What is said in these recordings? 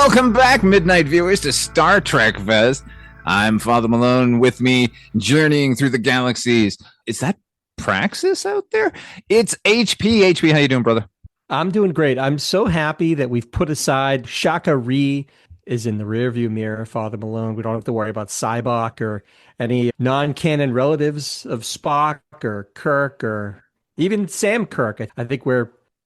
Welcome back, Midnight Viewers, to Star Trek Fest. I'm Father Malone. With me, journeying through the galaxies. Is that Praxis out there? It's HP. HP, how you doing, brother? I'm doing great. I'm so happy that we've put aside Shaka Ree is in the rearview mirror, Father Malone. We don't have to worry about Cybok or any non-canon relatives of Spock or Kirk or even Sam Kirk. I think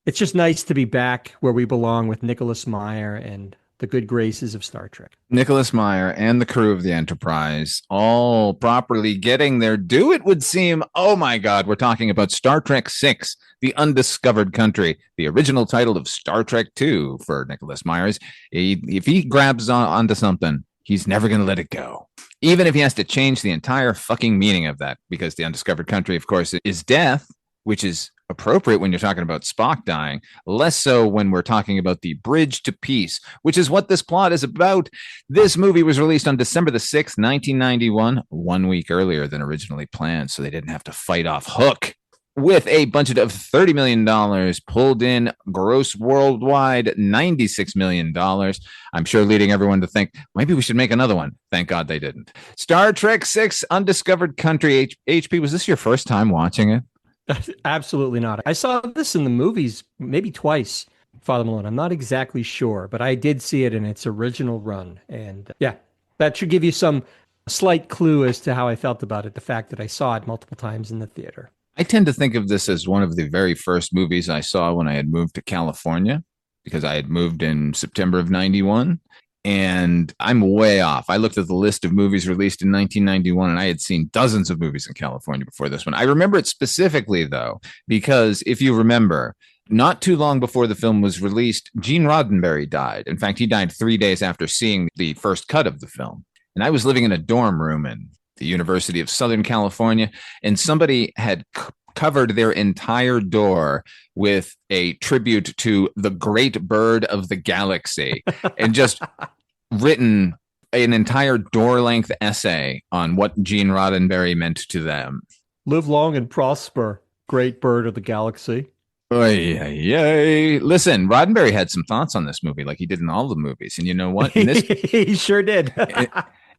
it's just nice to be back where we belong with Nicholas Meyer and the good graces of Star Trek. Nicholas Meyer and the crew of the Enterprise all properly getting their due, it would seem. Oh my God, we're talking about Star Trek VI, The Undiscovered Country, the original title of Star Trek II for Nicholas Myers. If he grabs onto something, he's never going to let it go. Even if he has to change the entire fucking meaning of that, because the Undiscovered Country, of course, is death, which is appropriate when you're talking about Spock dying, less so when we're talking about the bridge to peace, which is what this plot is about. This movie was released on December the 6th, 1991, 1 week earlier than originally planned, so they didn't have to fight off Hook. With a budget of $30 million, pulled in gross worldwide $96 million. I'm sure leading everyone to think, maybe we should make another one. Thank God they didn't. Star Trek VI, Undiscovered Country. HP, was this your first time watching it? Absolutely not. I saw this in the movies maybe twice, Father Malone. I'm not exactly sure, but I did see it in its original run. And yeah, that should give you some slight clue as to how I felt about it, the fact that I saw it multiple times in the theater. I tend to think of this as one of the very first movies I saw when I had moved to California, because I had moved in September of 91. And I'm way off. I looked at the list of movies released in 1991, and I had seen dozens of movies in California before this one. I remember it specifically, though, because if you remember, not too long before the film was released, Gene Roddenberry died. In fact, he died 3 days after seeing the first cut of the film. And I was living in a dorm room in the University of Southern California, and somebody had covered their entire door with a tribute to the great bird of the galaxy and just written an entire door-length essay on what Gene Roddenberry meant to them. Live long and prosper, great bird of the galaxy. Oy, oy, oy. Listen, Roddenberry had some thoughts on this movie, like he did in all the movies. And you know what? He sure did.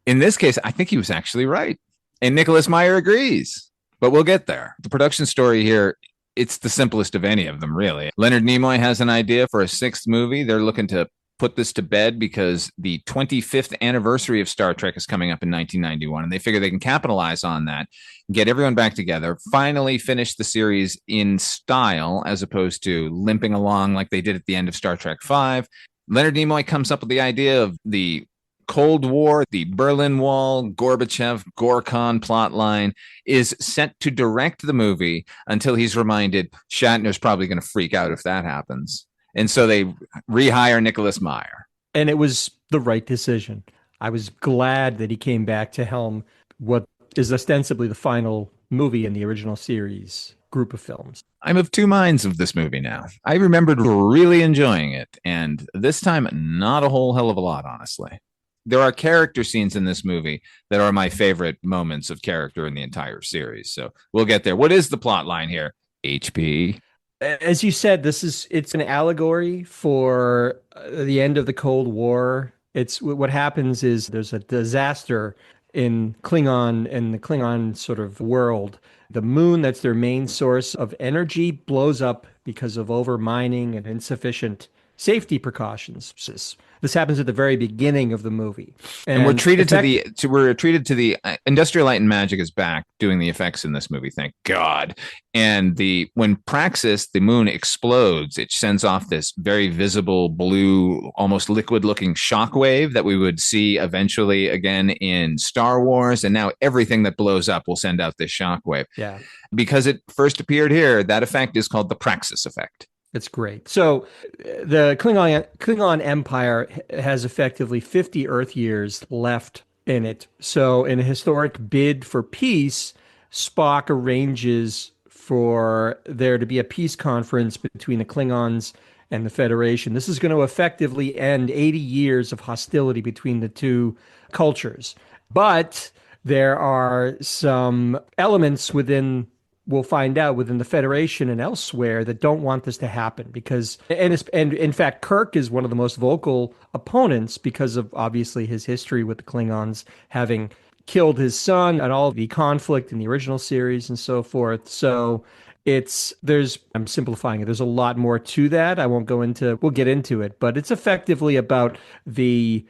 in this case, I think he was actually right. And Nicholas Meyer agrees. But we'll get there. The production story here, it's the simplest of any of them, really. Leonard Nimoy has an idea for a sixth movie. They're looking to put this to bed because the 25th anniversary of Star Trek is coming up in 1991, and they figure they can capitalize on that, get everyone back together, finally finish the series in style as opposed to limping along like they did at the end of Star Trek V. Leonard Nimoy comes up with the idea of the Cold War, the Berlin Wall, Gorbachev, Gorkon plotline is set to direct the movie until he's reminded Shatner's probably going to freak out if that happens. And so they rehire Nicholas Meyer. And it was the right decision. I was glad that he came back to helm what is ostensibly the final movie in the original series group of films. I'm of two minds of this movie now. I remembered really enjoying it, and this time, not a whole hell of a lot, honestly. There are character scenes in this movie that are my favorite moments of character in the entire series. So we'll get there. What is the plot line here, HP? As you said, it's an allegory for the end of the Cold War. It's what happens is there's a disaster in the Klingon sort of world. The moon, that's their main source of energy, blows up because of over mining and insufficient safety precautions. This happens at the very beginning of the movie, and we're treated to the Industrial Light and Magic is back doing the effects in this movie. Thank God. And when Praxis, the moon, explodes, it sends off this very visible blue, almost liquid-looking shockwave that we would see eventually again in Star Wars. And now everything that blows up will send out this shockwave. Yeah, because it first appeared here. That effect is called the Praxis effect. It's great. So the Klingon Empire has effectively 50 Earth years left in it. So in a historic bid for peace, Spock arranges for there to be a peace conference between the Klingons and the Federation. This is going to effectively end 80 years of hostility between the two cultures. But there are some elements within we'll find out within the Federation and elsewhere that don't want this to happen because, and in fact, Kirk is one of the most vocal opponents because of obviously his history with the Klingons having killed his son and all the conflict in the original series and so forth. So I'm simplifying it. There's a lot more to that. We'll get into it, but it's effectively about the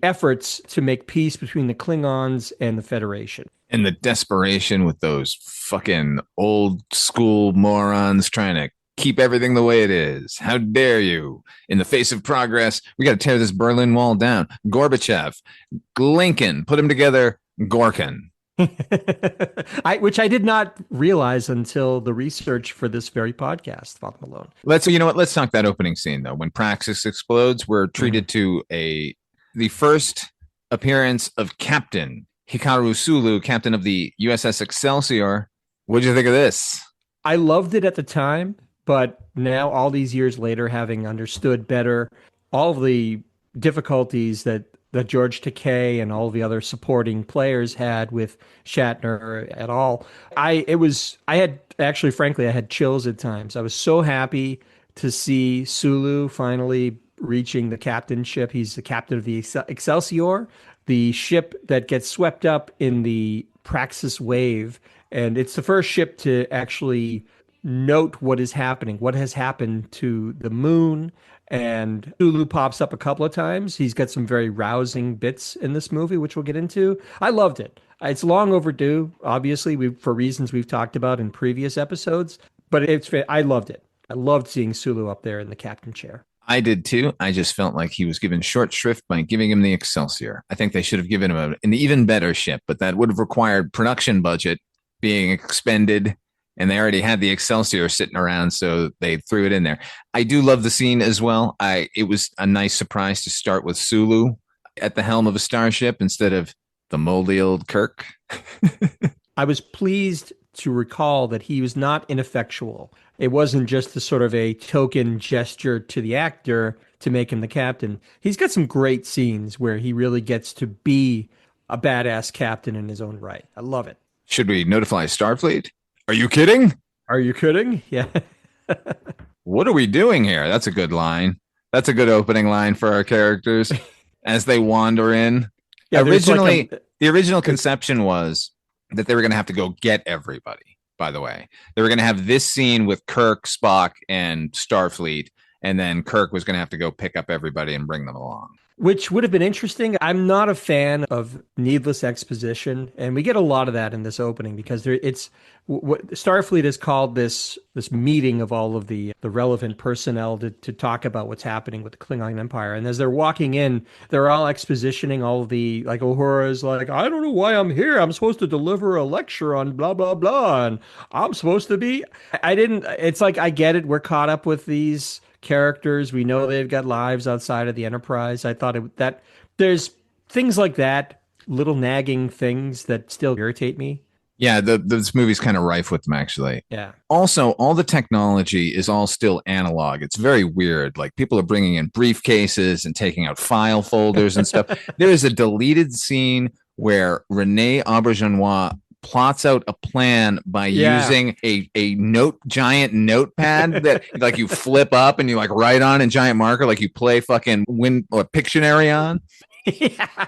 efforts to make peace between the Klingons and the Federation. And the desperation with those fucking old school morons trying to keep everything the way it is. How dare you? In the face of progress, we got to tear this Berlin Wall down. Gorbachev, Lincoln, put them together, Gorkin. Which I did not realize until the research for this very podcast, Father Malone. Let's talk that opening scene, though. When Praxis explodes, we're treated to the first appearance of Captain Hikaru Sulu, captain of the USS Excelsior. What'd you think of this? I loved it at the time, but now all these years later, having understood better all of the difficulties that George Takei and all the other supporting players had with Shatner at all, I had chills at times. I was so happy to see Sulu finally reaching the captainship. He's the captain of the Excelsior, the ship that gets swept up in the Praxis wave. And it's the first ship to actually note what is happening, what has happened to the moon. And Sulu pops up a couple of times. He's got some very rousing bits in this movie, which we'll get into. I loved it. It's long overdue, obviously, for reasons we've talked about in previous episodes. But I loved it. I loved seeing Sulu up there in the captain chair. I did too. I just felt like he was given short shrift by giving him the Excelsior. I think they should have given him an even better ship, but that would have required production budget being expended, and they already had the Excelsior sitting around, so they threw it in there. I do love the scene as well. It was a nice surprise to start with Sulu at the helm of a starship instead of the moldy old Kirk. I was pleased to recall that he was not ineffectual. It wasn't just a sort of a token gesture to the actor to make him the captain. He's got some great scenes where he really gets to be a badass captain in his own right. I love it. Should we notify Starfleet? Are you kidding? Are you kidding? Yeah. What are we doing here? That's a good line. That's a good opening line for our characters as they wander in. Yeah, originally, the original conception was that they were going to have to go get everybody, by the way. They were going to have this scene with Kirk, Spock, and Starfleet, and then Kirk was going to have to go pick up everybody and bring them along. Which would have been interesting. I'm not a fan of needless exposition, and we get a lot of that in this opening because it's what Starfleet has called this meeting of all of the relevant personnel to talk about what's happening with the Klingon Empire. And as they're walking in, they're all expositioning all of the, like, Uhura's like, I don't know why I'm here. I'm supposed to deliver a lecture on blah, blah, blah. And I'm supposed to be, it's like, I get it. We're caught up with these characters. We know they've got lives outside of the Enterprise. I thought that there's things like that, little nagging things that still irritate me. Yeah, this movie's kind of rife with them, actually. Yeah. Also, all the technology is all still analog. It's very weird. Like, people are bringing in briefcases and taking out file folders and stuff. There is a deleted scene where Rene Auberjonois plots out a plan by using a giant notepad that like you flip up and you like write on in giant marker, like you play fucking Pictionary on. Yeah.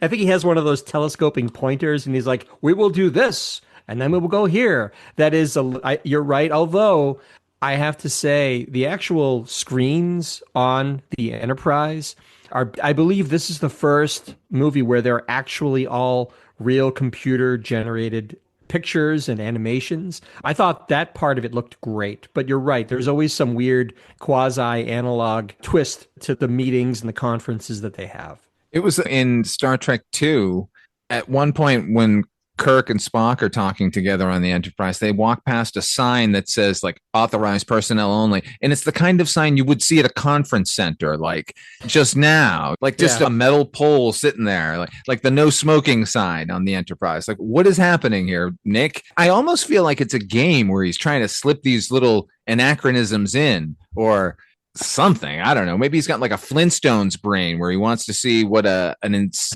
I think he has one of those telescoping pointers and he's like, we will do this and then we will go here. That is, you're right. Although I have to say the actual screens on the Enterprise I believe this is the first movie where they're actually all real computer generated pictures and animations. I thought that part of it looked great, but you're right. There's always some weird quasi analog twist to the meetings and the conferences that they have. It was in Star Trek 2 at one point when Kirk and Spock are talking together on the Enterprise. They walk past a sign that says like authorized personnel only. And it's the kind of sign you would see at a conference center, like just now, like just a metal pole sitting there, like the no smoking sign on the Enterprise. Like, what is happening here, Nick? I almost feel like it's a game where he's trying to slip these little anachronisms in or something. I don't know. Maybe he's got like a Flintstones brain where he wants to see what the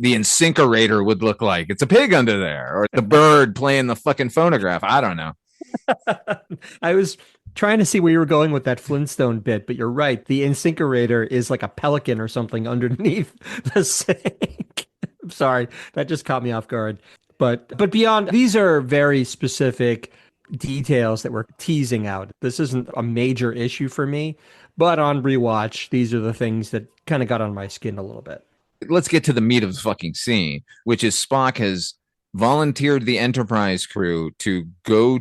incinerator would look like. It's a pig under there, or the bird playing the fucking phonograph. I don't know. I was trying to see where you were going with that Flintstone bit, but you're right. The incinerator is like a pelican or something underneath the sink. I'm sorry, that just caught me off guard. But beyond, these are very specific details that we're teasing out. This isn't a major issue for me, but on rewatch, these are the things that kind of got on my skin a little bit. Let's get to the meat of the fucking scene, which is Spock has volunteered the Enterprise crew to they're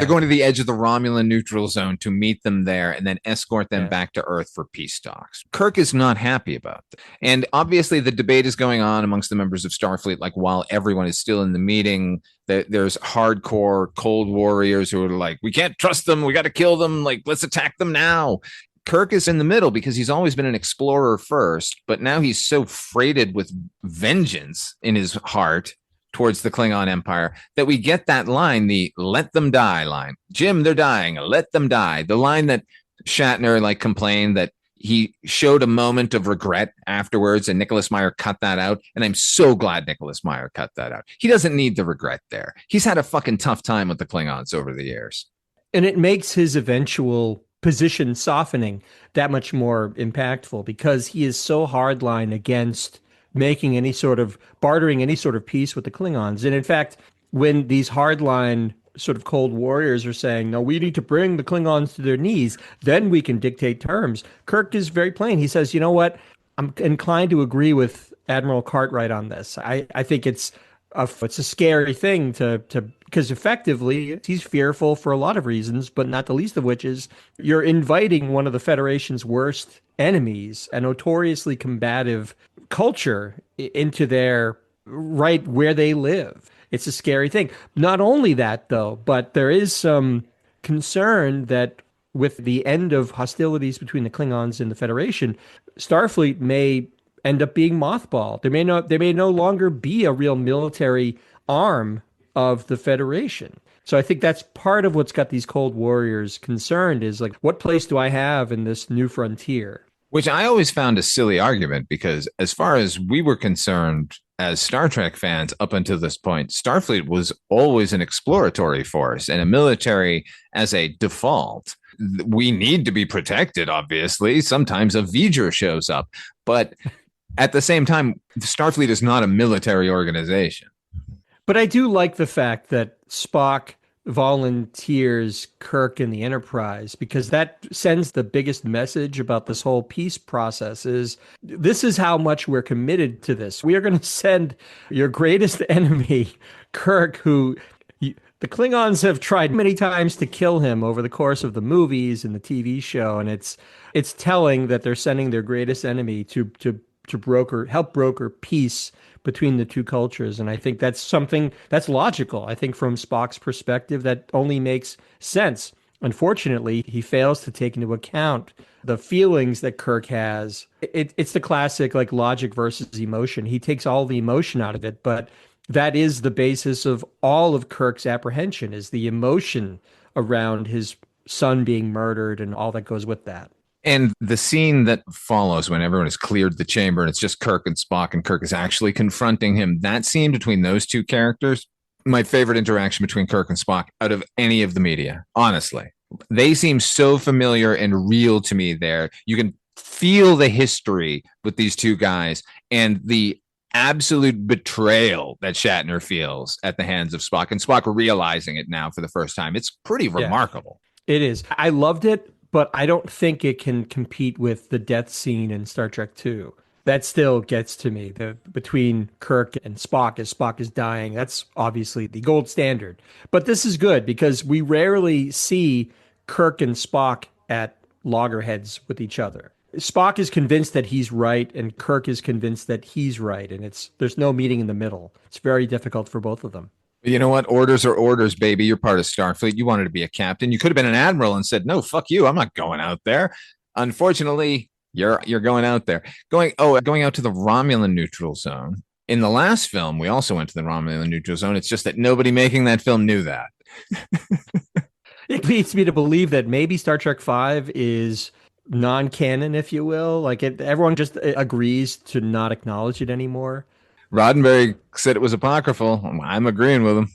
going to the edge of the Romulan neutral zone to meet them there and then escort them back to Earth for peace talks. Kirk is not happy about that. And obviously the debate is going on amongst the members of Starfleet, like while everyone is still in the meeting, there's hardcore cold warriors who are like, we can't trust them, we got to kill them, like let's attack them now. Kirk is in the middle because he's always been an explorer first, but now he's so freighted with vengeance in his heart towards the Klingon Empire that we get that line, the let them die line. Jim, they're dying. Let them die. The line that Shatner like complained that he showed a moment of regret afterwards, and Nicholas Meyer cut that out. And I'm so glad Nicholas Meyer cut that out. He doesn't need the regret there. He's had a fucking tough time with the Klingons over the years. And it makes his eventual position softening that much more impactful because he is so hardline against making any sort of bartering any sort of peace with the Klingons. And in fact, when these hardline sort of cold warriors are saying, no, we need to bring the Klingons to their knees, then we can dictate terms. Kirk is very plain. He says, you know what? I'm inclined to agree with Admiral Cartwright on this. I think it's a scary thing to because effectively he's fearful for a lot of reasons, but not the least of which is you're inviting one of the Federation's worst enemies, a notoriously combative culture, into their right where they live. It's a scary thing. Not only that, though, but there is some concern that with the end of hostilities between the Klingons and the Federation, Starfleet may end up being mothballed. There may no longer be a real military arm of the Federation. So I think that's part of what's got these Cold Warriors concerned is like, what place do I have in this new frontier? Which I always found a silly argument because as far as we were concerned as Star Trek fans up until this point, Starfleet was always an exploratory force and a military as a default. We need to be protected, obviously. Sometimes a V'ger shows up, but at the same time, Starfleet is not a military organization. But I do like the fact that Spock volunteers Kirk in the Enterprise because that sends the biggest message about this whole peace process is this is how much we're committed to this. We are going to send your greatest enemy, Kirk, who the Klingons have tried many times to kill him over the course of the movies and the TV show. And it's telling that they're sending their greatest enemy to help broker peace between the two cultures. And I think that's something that's logical. I think from Spock's perspective, that only makes sense. Unfortunately, he fails to take into account the feelings that Kirk has. It's the classic like logic versus emotion. He takes all the emotion out of it, but that is the basis of all of Kirk's apprehension is the emotion around his son being murdered and all that goes with that. And the scene that follows when everyone has cleared the chamber and it's just Kirk and Spock and Kirk is actually confronting him, that scene between those two characters, my favorite interaction between Kirk and Spock out of any of the media, honestly. They seem so familiar and real to me there. You can feel the history with these two guys and the absolute betrayal that Shatner feels at the hands of Spock and Spock realizing it now for the first time. It's pretty remarkable. It is. I loved it. But I don't think it can compete with the death scene in Star Trek II. That still gets to me. Between Kirk and Spock as Spock is dying, that's obviously the gold standard. But this is good because we rarely see Kirk and Spock at loggerheads with each other. Spock is convinced that he's right and Kirk is convinced that he's right. And there's no meeting in the middle. It's very difficult for both of them. You know what? Orders are orders, baby. You're part of Starfleet. You wanted to be a captain. You could have been an admiral and said, "No, fuck you. I'm not going out there." Unfortunately, you're going out there. Going out to the Romulan neutral zone. In the last film, we also went to the Romulan neutral zone. It's just that nobody making that film knew that. It leads me to believe that maybe Star Trek V is non-canon, if you will. Like everyone just agrees to not acknowledge it anymore. Roddenberry said it was apocryphal. I'm agreeing with him.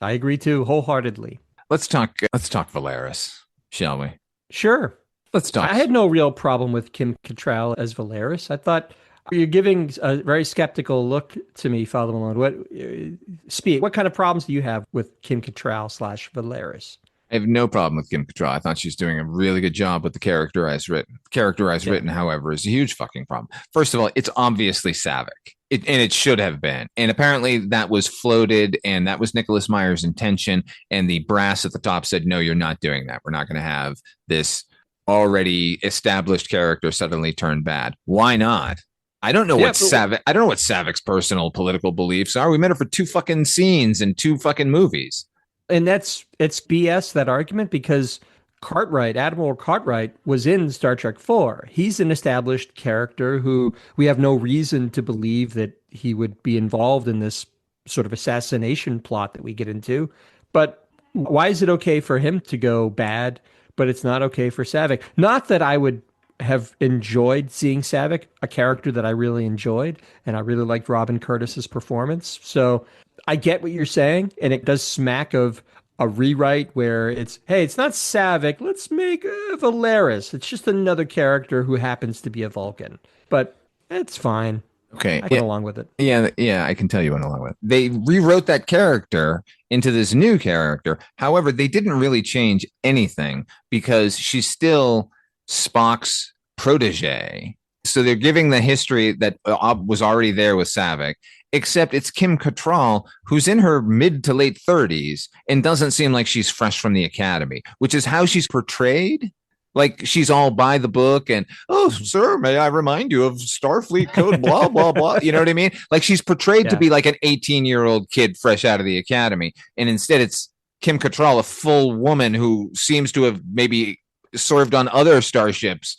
I agree too, wholeheartedly. Let's talk Valeris, shall we? Sure. Let's talk. I had no real problem with Kim Cattrall as Valeris. I thought you're giving a very skeptical look to me, Father Malone. What kind of problems do you have with Kim Cattrall slash Valeris? I have no problem with Kim Cattrall. I thought she's doing a really good job with the character as written, however, is a huge fucking problem. First of all, it's obviously Savick. And it should have been. And apparently that was floated, and that was Nicholas Meyer's intention. And the brass at the top said, no, you're not doing that. We're not going to have this already established character suddenly turn bad. Why not? I don't know what Savick's personal political beliefs are. We met her for 2 fucking scenes and 2 fucking movies. And it's BS, that argument, because Admiral Cartwright was in Star Trek 4. He's an established character who we have no reason to believe that he would be involved in this sort of assassination plot that we get into. But why is it okay for him to go bad, but it's not okay for Savick? Not that I would have enjoyed seeing Savick, a character that I really enjoyed, and I really liked Robin Curtis's performance. So I get what you're saying, and it does smack of a rewrite where it's, hey, it's not Savick, let's make Valeris. It's just another character who happens to be a Vulcan. But it's fine. Okay. I went along with it. Yeah, I can tell you went along with it. They rewrote that character into this new character. However, they didn't really change anything because she's still Spock's protege. So they're giving the history that was already there with Savick, except it's Kim Cattrall, who's in her mid to late 30s and doesn't seem like she's fresh from the academy, which is how she's portrayed. Like she's all by the book and, oh, sir, may I remind you of Starfleet code, blah, blah, blah. You know what I mean? Like she's portrayed to be like an 18-year-old kid fresh out of the academy. And instead it's Kim Cattrall, a full woman who seems to have maybe served on other starships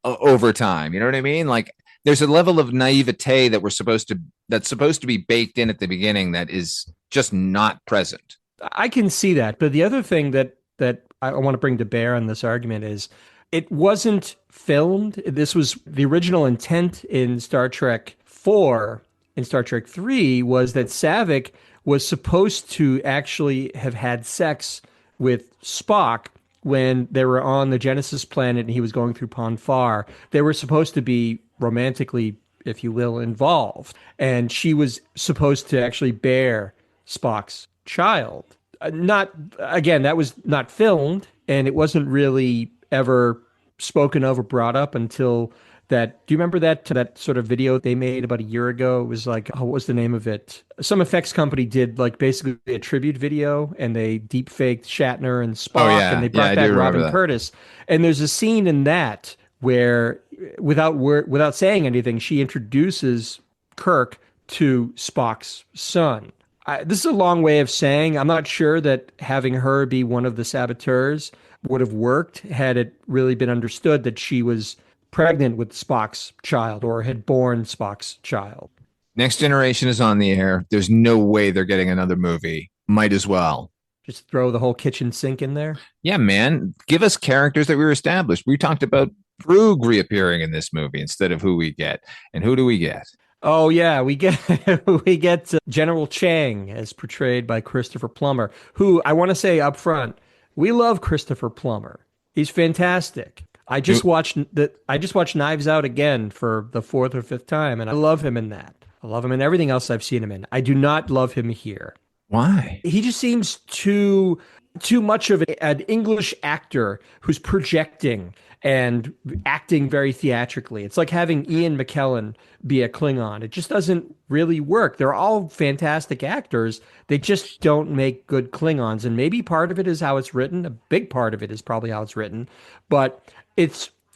over time. You know what I mean? Like there's a level of naivete that's supposed to be baked in at the beginning that is just not present. I can see that. But the other thing that I want to bring to bear on this argument is it wasn't filmed. This was the original intent in Star Trek 4. In Star Trek 3 was that Savick was supposed to actually have had sex with Spock when they were on the Genesis planet and he was going through Pon farr. They were supposed to be romantically, if you will, involved. And she was supposed to actually bear Spock's child. That was not filmed, and it wasn't really ever spoken of or brought up until that. Do you remember that sort of video they made about a year ago? It was like, what was the name of it? Some effects company did like basically a tribute video, and they deep faked Shatner and Spock, and they brought back Robin Curtis. And there's a scene in that where, without saying anything, she introduces Kirk to Spock's son. This is a long way of saying I'm not sure that having her be one of the saboteurs would have worked had it really been understood that she was pregnant with Spock's child or had born Spock's child. Next Generation is on the air. There's no way they're getting another movie. Might as well. Just throw the whole kitchen sink in there? Yeah, man. Give us characters that we were established. We talked about Brugh reappearing in this movie instead of who we get. And who do we get? Oh yeah, we get General Chang as portrayed by Christopher Plummer, who I want to say up front, we love Christopher Plummer. He's fantastic. I just watched Knives Out again for the 4th or 5th time, and I love him in that. I love him in everything else I've seen him in. I do not love him here. Why? He just seems too much of an English actor who's projecting and acting very theatrically. It's like having Ian McKellen be a Klingon. It just doesn't really work. They're all fantastic actors. They just don't make good Klingons. And maybe part of it is how it's written. A big part of it is probably how it's written. But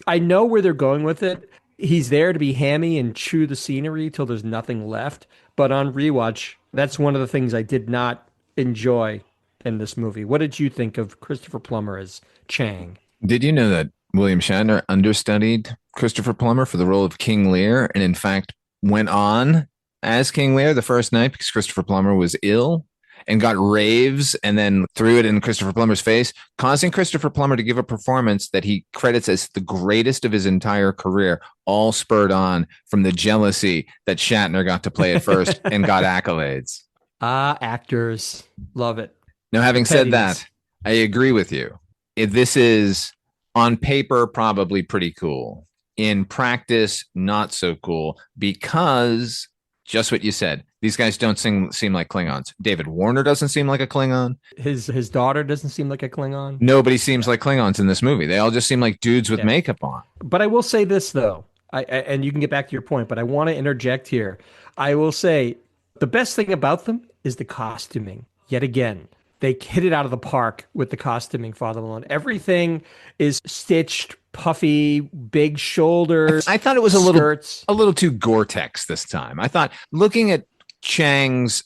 I know where they're going with it. He's there to be hammy and chew the scenery till there's nothing left. But on rewatch, that's one of the things I did not enjoy in this movie. What did you think of Christopher Plummer as Chang? Did you know that William Shatner understudied Christopher Plummer for the role of King Lear, and in fact went on as King Lear the first night because Christopher Plummer was ill and got raves and then threw it in Christopher Plummer's face, causing Christopher Plummer to give a performance that he credits as the greatest of his entire career, all spurred on from the jealousy that Shatner got to play it first and got accolades. Actors. Love it. Now, having said that, I agree with you. This is on paper probably pretty cool. In practice, not so cool because just what you said. These guys don't seem like Klingons. David Warner doesn't seem like a Klingon. His daughter doesn't seem like a Klingon. Nobody seems Yeah. like Klingons in this movie. They all just seem like dudes with Yeah. makeup on. But I will say this though, and you can get back to your point, but I want to interject here. I will say the best thing about them is the costuming. Yet again, they hit it out of the park with the costuming, Father Malone. Everything is stitched, puffy, big shoulders, I thought it was skirts. a little too Gore-Tex this time. I thought looking at Chang's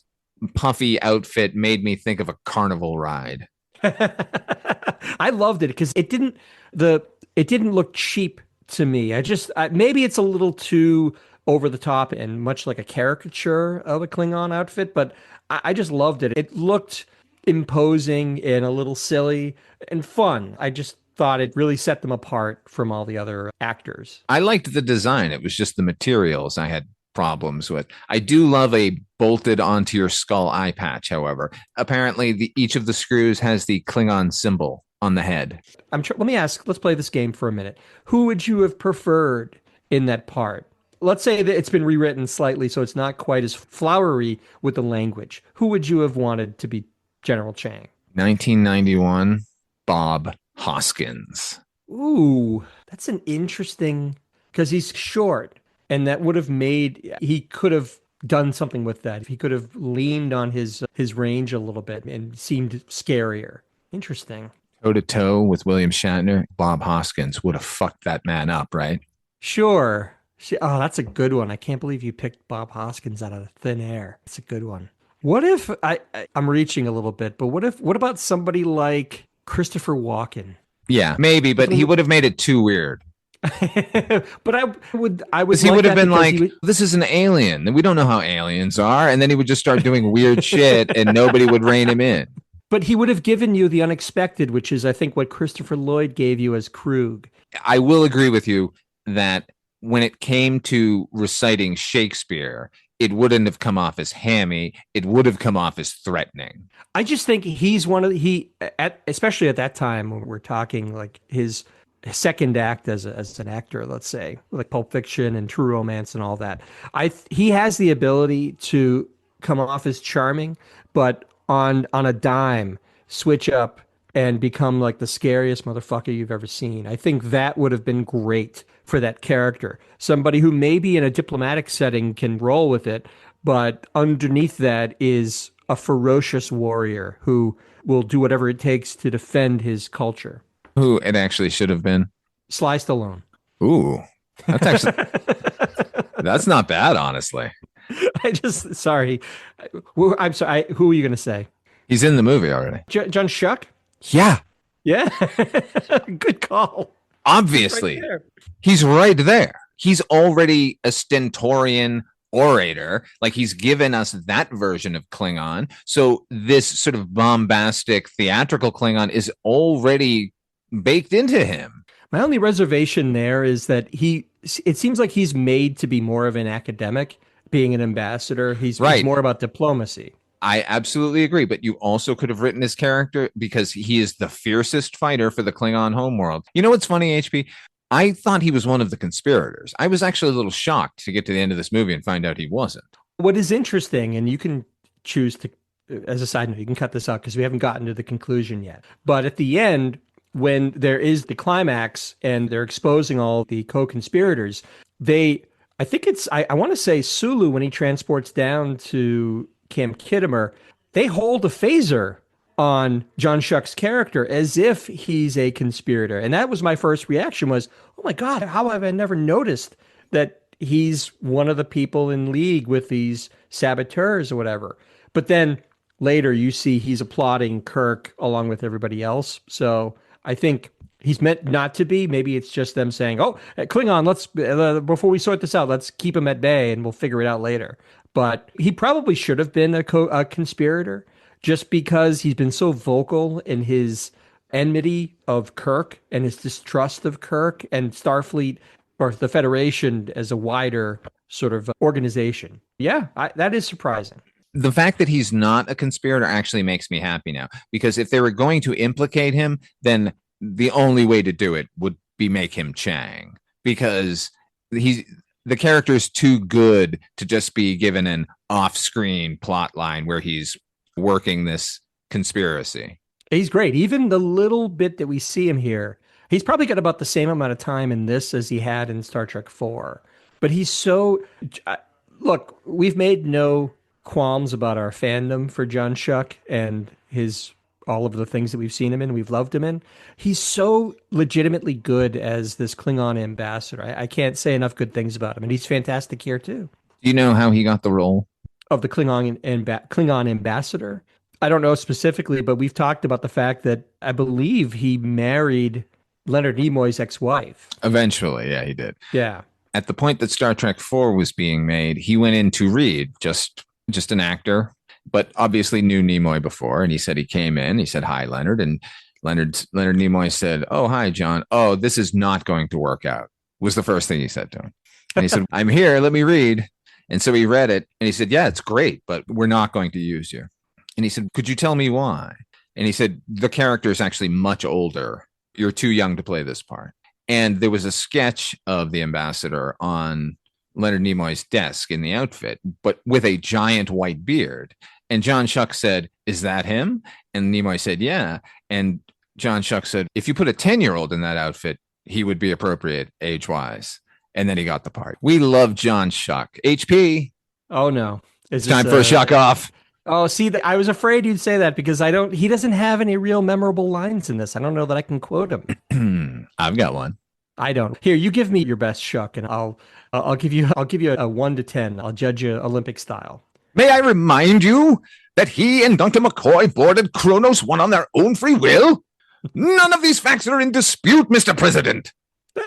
puffy outfit made me think of a carnival ride. I loved it because the it didn't look cheap to me. Maybe it's a little too over the top and much like a caricature of a Klingon outfit, but I just loved it. It looked imposing and a little silly and fun. I just thought it really set them apart from all the other actors. I liked the design. It was just the materials I had problems with. I do love a bolted onto your skull eye patch, however. Apparently, each of the screws has the Klingon symbol on the head. Let me ask, let's play this game for a minute. Who would you have preferred in that part? Let's say that it's been rewritten slightly so it's not quite as flowery with the language. Who would you have wanted to be General Chang? 1991, Bob Hoskins. Ooh, that's an interesting because he's short and that would have made he could have done something with that. He could have leaned on his range a little bit and seemed scarier. Interesting. Toe to toe with William Shatner, Bob Hoskins would have fucked that man up, right? Sure. Oh, that's a good one. I can't believe you picked Bob Hoskins out of thin air. It's a good one. What if I'm reaching a little bit, but what about somebody like Christopher Walken? Yeah, maybe, but he would have made it too weird. But I would Because he like would have that been because like, this is an alien. And we don't know how aliens are. And then he would just start doing weird shit and nobody would rein him in. but he would have given you the unexpected, which is I think what Christopher Lloyd gave you as Krug. I will agree with you that when it came to reciting Shakespeare, it wouldn't have come off as hammy. It would have come off as threatening. I just think he's one of especially at that time when we're talking like his second act as an actor, let's say, like Pulp Fiction and True Romance and all that. He has the ability to come off as charming, but on a dime, switch up and become like the scariest motherfucker you've ever seen. I think that would have been great for that character. Somebody who maybe in a diplomatic setting can roll with it, but underneath that is a ferocious warrior who will do whatever it takes to defend his culture. Who it actually should have been. Sly Stallone. Ooh, that's actually, that's not bad, honestly. Sorry. I'm sorry. Who are you going to say? He's in the movie already. John Shuck? Yeah, Yeah. Good call. obviously. Right there. He's right there. He's already a stentorian orator. Like he's given us that version of Klingon. So this sort of bombastic theatrical Klingon is already baked into him. My only reservation there is that it seems like he's made to be more of an academic, being an ambassador. He's more about diplomacy. I absolutely agree. But you also could have written his character because he is the fiercest fighter for the Klingon homeworld. You know what's funny, HP? I thought he was one of the conspirators. I was actually a little shocked to get to the end of this movie and find out he wasn't. What is interesting, and you can choose to, as a side note, you can cut this out because we haven't gotten to the conclusion yet. But at the end, when there is the climax and they're exposing all the co-conspirators, I think I want to say Sulu, when he transports down to Camp Kittimer, they hold a phaser on John Shuck's character as if he's a conspirator. And that was my first reaction was, oh my God, how have I never noticed that he's one of the people in league with these saboteurs or whatever. But then later you see he's applauding Kirk along with everybody else. So I think he's meant not to be. Maybe it's just them saying, oh, Klingon, let's, before we sort this out, let's keep him at bay and we'll figure it out later. But he probably should have been a conspirator just because he's been so vocal in his enmity of Kirk and his distrust of Kirk and Starfleet or the Federation as a wider sort of organization. Yeah, that is surprising. The fact that he's not a conspirator actually makes me happy now, because if they were going to implicate him, then the only way to do it would be make him Chang, because he's the character is too good to just be given an off-screen plot line where he's working this conspiracy. He's great. Even the little bit that we see him here, he's probably got about the same amount of time in this as he had in Star Trek 4. But he's so look, we've made no qualms about our fandom for John Schuck and his all of the things that we've seen him in, we've loved him in. He's so legitimately good as this Klingon ambassador. I can't say enough good things about him, and he's fantastic here too. Do you know how he got the role of the Klingon ambassador? I don't know specifically, but we've talked about the fact that I believe he married Leonard Nimoy's ex-wife. Eventually, yeah, he did. Yeah. At the point that Star Trek 4 was being made, he went in to read, just an actor, but obviously knew Nimoy before. And he said he came in, he said, "Hi, Leonard." And Leonard Nimoy said, "Oh, hi, John. Oh, this is not going to work out," was the first thing he said to him. And he said, "I'm here, let me read." And so he read it and he said, "Yeah, it's great, but we're not going to use you." And he said, "Could you tell me why?" And he said, "The character is actually much older. You're too young to play this part." And there was a sketch of the ambassador on Leonard Nimoy's desk in the outfit, but with a giant white beard. And John Schuck said, "Is that him?" And Nimoy said, "Yeah." And John Schuck said, "If you put a 10-year-old in that outfit, he would be appropriate age-wise." And then he got the part. We love John Schuck. HP. Oh, no. It's time for a Schuck off. Oh, see, I was afraid you'd say that because he doesn't have any real memorable lines in this. I don't know that I can quote him. I've got one. I don't. Here, you give me your best Schuck, and I'll give you a 1 to 10. I'll judge you Olympic style. "May I remind you that he and Dr. McCoy boarded Kronos 1 on their own free will? None of these facts are in dispute, Mr. President."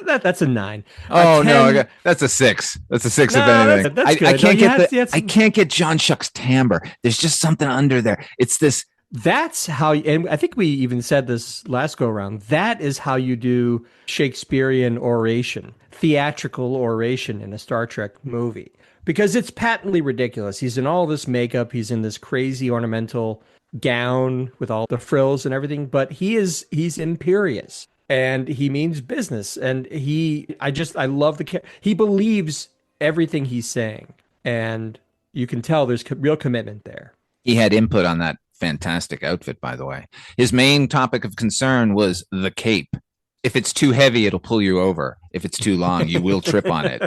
That's a 9. Oh, no, that's a 6. That's a 6 if anything. That's good. I can't get John Schuck's timbre. There's just something under there. It's this. That's how, and I think we even said this last go around. That is how you do Shakespearean oration, theatrical oration in a Star Trek movie, because it's patently ridiculous. He's in all this makeup. He's in this crazy ornamental gown with all the frills and everything, but he's imperious. And he means business. And I love he believes everything he's saying. And you can tell there's real commitment there. He had input on that fantastic outfit, by the way. His main topic of concern was the cape. If it's too heavy, it'll pull you over. If it's too long, you will trip on it.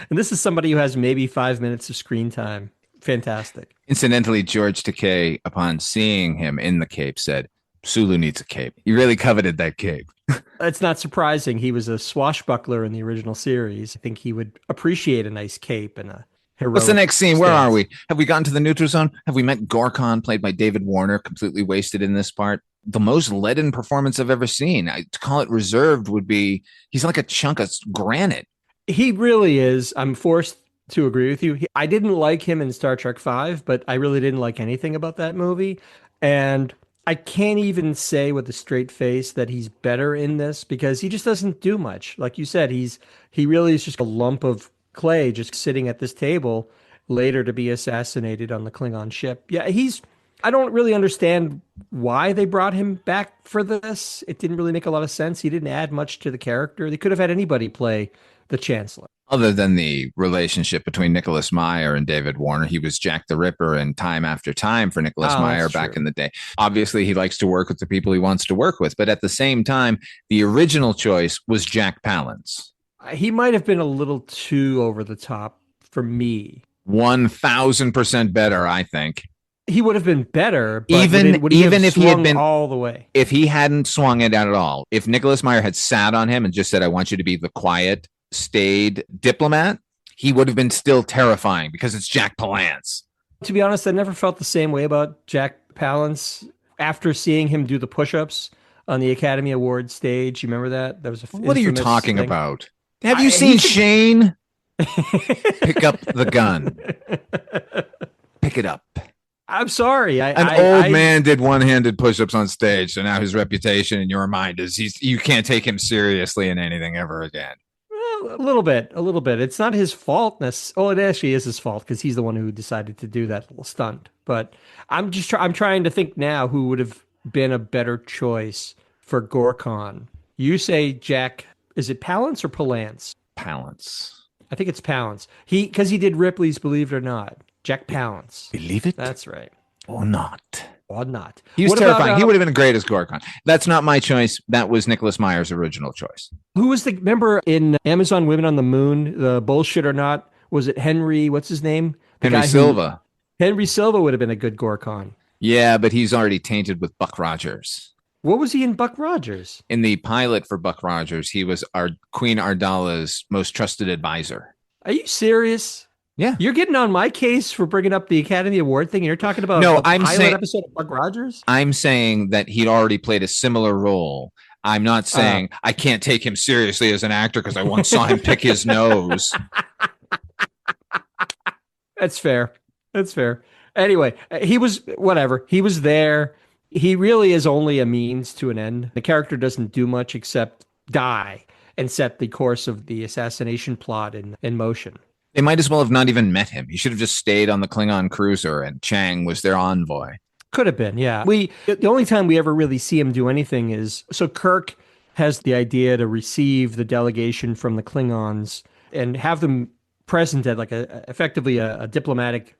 And this is somebody who has maybe 5 minutes of screen time. Fantastic. Incidentally, George Takei, upon seeing him in the cape, said, "Sulu needs a cape." He really coveted that cape. It's not surprising. He was a swashbuckler in the original series. I think he would appreciate a nice cape and a heroic. What's the next scene? Stance. Where are we? Have we gotten to the neutral zone? Have we met Gorkon, played by David Warner, completely wasted in this part? The most leaden performance I've ever seen. To call it reserved would be, he's like a chunk of granite. He really is. I'm forced to agree with you. I didn't like him in Star Trek 5, but I really didn't like anything about that movie. And I can't even say with a straight face that he's better in this because he just doesn't do much. Like you said, he really is just a lump of clay just sitting at this table later to be assassinated on the Klingon ship. Yeah, I don't really understand why they brought him back for this. It didn't really make a lot of sense. He didn't add much to the character. They could have had anybody play the Chancellor. Other than the relationship between Nicholas Meyer and David Warner, he was Jack the Ripper in Time After Time for Nicholas Meyer back in the day. Obviously, he likes to work with the people he wants to work with. But at the same time, the original choice was Jack Palance. He might have been a little too over the top for me. 1,000% better, I think. He would have been better, but even if he had been all the way. If he hadn't swung it out at all, if Nicholas Meyer had sat on him and just said, "I want you to be the quiet, staid diplomat," he would have been still terrifying because it's Jack Palance. To be honest, I never felt the same way about Jack Palance after seeing him do the push-ups on the Academy Award stage. You remember that? That was a What are you talking about? Have you seen Shane? Pick up the gun. Pick it up. I'm sorry. An old man did one-handed push-ups on stage, so now his reputation in your mind is you can't take him seriously in anything ever again. A little bit, a little bit. It's not his fault. Oh, it actually is his fault because he's the one who decided to do that little stunt. But I'm trying to think now who would have been a better choice for Gorkon. You say Jack, is it Palance or Palance? Palance. I think it's Palance. Because he did Ripley's Believe It or Not. Jack Palance. Believe it? That's right. Or not. Or not. He was What terrifying. about, He would have been great as Gorkon. That's not my choice. That was Nicholas Meyer's original choice. who was the member in Amazon Women on the Moon, the bullshit or not? Was it Henry? What's his name? The Henry guy Silva. Henry Silva would have been a good Gorkon. Yeah, but he's already tainted with Buck Rogers. What was he in Buck Rogers? In the pilot for Buck Rogers, he was our Queen Ardala's most trusted advisor. Are you serious? Yeah. You're getting on my case for bringing up the Academy Award thing. And you're talking about No, a I'm pilot saying- episode of Buck Rogers? I'm saying that he'd already played a similar role. I'm not saying I can't take him seriously as an actor because I once saw him pick his nose. That's fair. That's fair. Anyway, he was whatever. He was there. He really is only a means to an end. The character doesn't do much except die and set the course of the assassination plot in motion. They might as well have not even met him. He should have just stayed on the Klingon cruiser and Chang was their envoy. Could have been, yeah. The only time we ever really see him do anything is so Kirk has the idea to receive the delegation from the Klingons and have them present at like effectively a diplomatic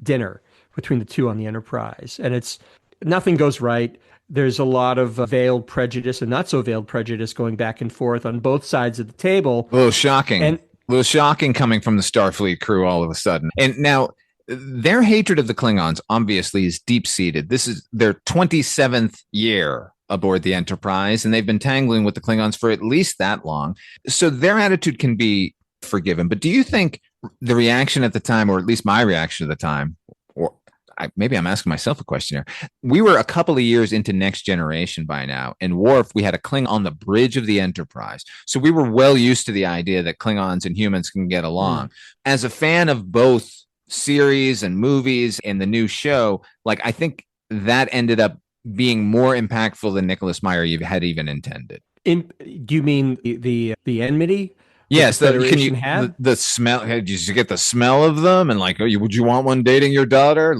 dinner between the two on the Enterprise. And it's nothing goes right. There's a lot of veiled prejudice and not so veiled prejudice going back and forth on both sides of the table. A little shocking. And a little shocking coming from the Starfleet crew all of a sudden. And now their hatred of the Klingons obviously is deep-seated. This is their 27th year aboard the Enterprise, and they've been tangling with the Klingons for at least that long. So their attitude can be forgiven. But do you think the reaction at the time, or at least my reaction at the time, or maybe I'm asking myself a question here. We were a couple of years into Next Generation by now. In Worf, we had a Klingon on the bridge of the Enterprise. So we were well used to the idea that Klingons and humans can get along. As a fan of both series and movies and the new show, like I think that ended up being more impactful than Nicholas Meyer had even intended. do you mean the enmity? Yes, the smell. Did you get the smell of them? And like, would you want one dating your daughter?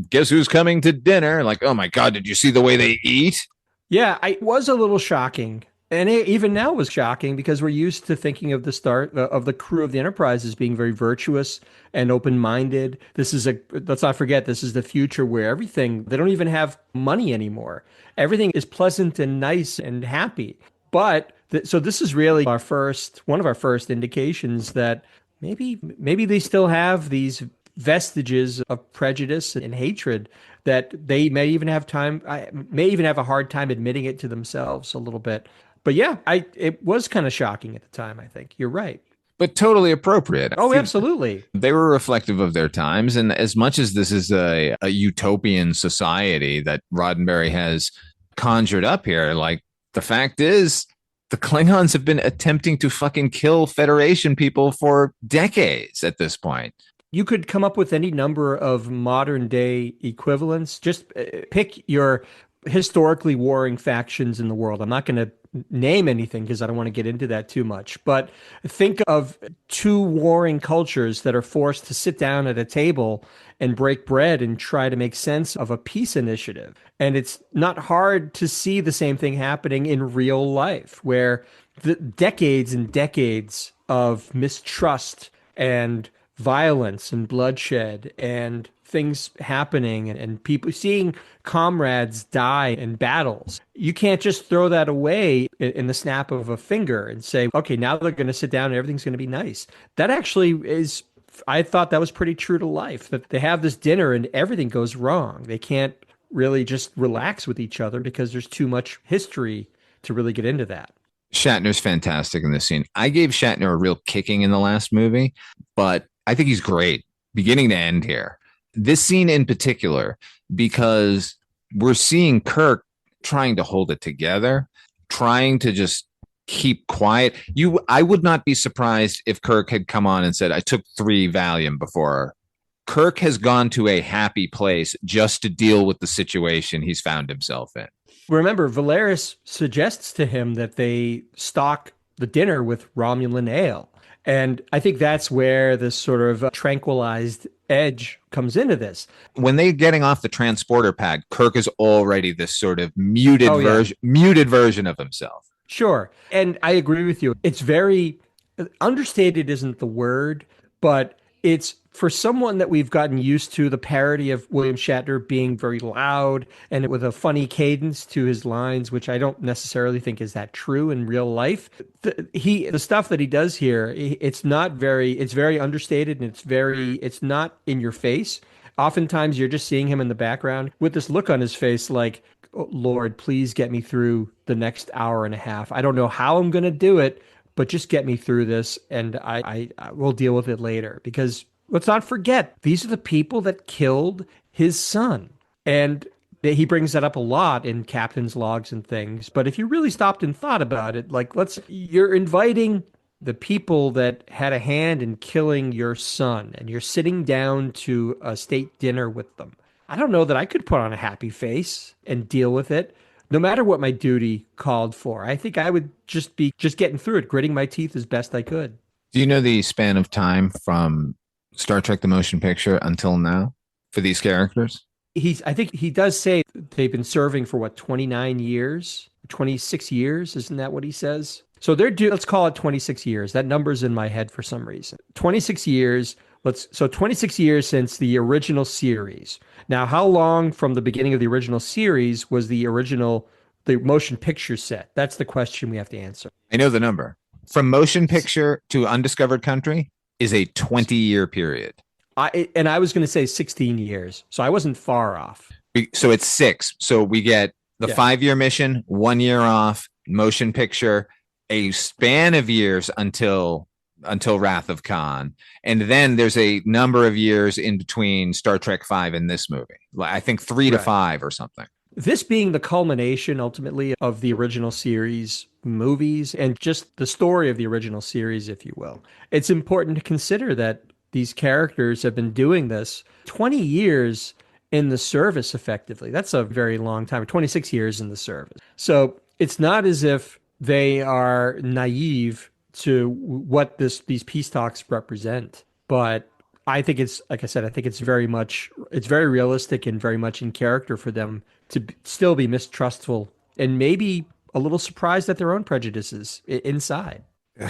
Guess who's coming to dinner? Like, oh my God, did you see the way they eat? Yeah, it was a little shocking. And even now was shocking because we're used to thinking of the start of the crew of the Enterprise as being very virtuous and open-minded. Let's not forget, this is the future where they don't even have money anymore. Everything is pleasant and nice and happy. But so this is really one of our first indications that maybe they still have these vestiges of prejudice and hatred that they may even have a hard time admitting it to themselves a little bit. But yeah, it was kind of shocking at the time, I think. You're right. But totally appropriate. Oh, absolutely. They were reflective of their times. And as much as this is a utopian society that Roddenberry has conjured up here, like the fact is the Klingons have been attempting to fucking kill Federation people for decades at this point. You could come up with any number of modern day equivalents. Just pick your historically warring factions in the world. I'm not going to name anything because I don't want to get into that too much. But think of two warring cultures that are forced to sit down at a table and break bread and try to make sense of a peace initiative. And it's not hard to see the same thing happening in real life, where the decades and decades of mistrust and violence and bloodshed and things happening and people seeing comrades die in battles. You can't just throw that away in the snap of a finger and say, okay, now they're going to sit down and everything's going to be nice. That actually is, I thought that was pretty true to life, that they have this dinner and everything goes wrong. They can't really just relax with each other because there's too much history to really get into that. Shatner's fantastic in this scene. I gave Shatner a real kicking in the last movie, but I think he's great beginning to end here. This scene in particular, because we're seeing Kirk trying to hold it together, trying to just keep quiet. I would not be surprised if Kirk had come on and said, I took 3 Valium before. Kirk has gone to a happy place just to deal with the situation he's found himself in. Remember, Valeris suggests to him that they stalk the dinner with Romulan ale. And I think that's where this sort of tranquilized edge comes into this. When they're getting off the transporter pad, Kirk is already this sort of Oh, yeah. muted version of himself. Sure. And I agree with you. It's very understated isn't the word, but it's for someone that we've gotten used to the parody of William Shatner being very loud and with a funny cadence to his lines, which I don't necessarily think is that true in real life. The stuff that he does here, it's very understated and it's not in your face. Oftentimes you're just seeing him in the background with this look on his face like, "Oh, Lord, please get me through the next hour and a half. I don't know how I'm going to do it, but just get me through this and I will deal with it later." Because let's not forget, these are the people that killed his son. And he brings that up a lot in captain's logs and things. But if you really stopped and thought about it, like you're inviting the people that had a hand in killing your son and you're sitting down to a state dinner with them. I don't know that I could put on a happy face and deal with it, no matter what my duty called for. I think I would just be getting through it, gritting my teeth as best I could. Do you know the span of time from Star Trek the Motion Picture until now for these characters? I think he does say they've been serving for what, 29 years, 26 years. Isn't that what he says? So let's call it 26 years. That number's in my head for some reason. 26 years. 26 years since the original series. Now, how long from the beginning of the original series was the motion picture set? That's the question we have to answer. I know the number. From motion picture to Undiscovered Country is a 20-year period. I was going to say 16 years, so I wasn't far off. So it's 6. So we get the 5-year mission, 1 year off, motion picture, a span of years until Wrath of Khan. And then there's a number of years in between Star Trek 5 and this movie. I think 3 to 5 or something. This being the culmination ultimately of the original series movies and just the story of the original series, if you will. It's important to consider that these characters have been doing this 20 years in the service effectively. That's a very long time, 26 years in the service. So it's not as if they are naive to what these peace talks represent. But I think it's, like I said, I think it's very realistic and very much in character for them to still be mistrustful and maybe a little surprised at their own prejudices inside. All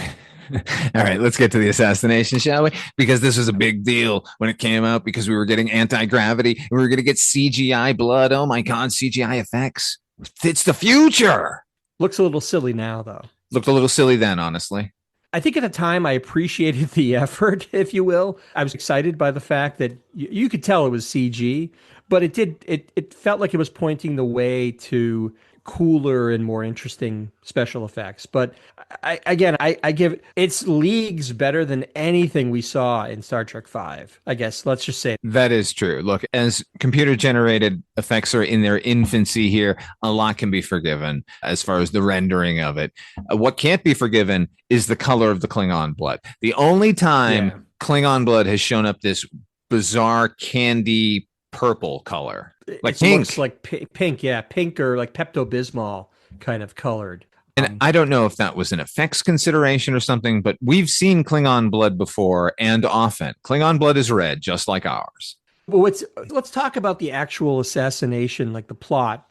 right, let's get to the assassination, shall we? Because this was a big deal when it came out because we were getting anti-gravity and we were going to get CGI blood. Oh my God, CGI effects. It's the future. Looks a little silly now, though. Looked a little silly then, honestly. I think at the time I appreciated the effort, if you will. I was excited by the fact that you could tell it was CG, but it felt like it was pointing the way to cooler and more interesting special effects. But I give it's leagues better than anything we saw in Star Trek 5. I guess let's just say that is true. Look, as computer generated effects are in their infancy here, a lot can be forgiven as far as the rendering of it. What can't be forgiven is the color of the Klingon blood. The only time Klingon blood has shown up this bizarre candy purple color, like it pink. Looks like pink, yeah, pink or like Pepto-Bismol kind of colored. And I don't know if that was an effects consideration or something, but we've seen Klingon blood before and often. Klingon blood is red, just like ours. But let's talk about the actual assassination, like the plot,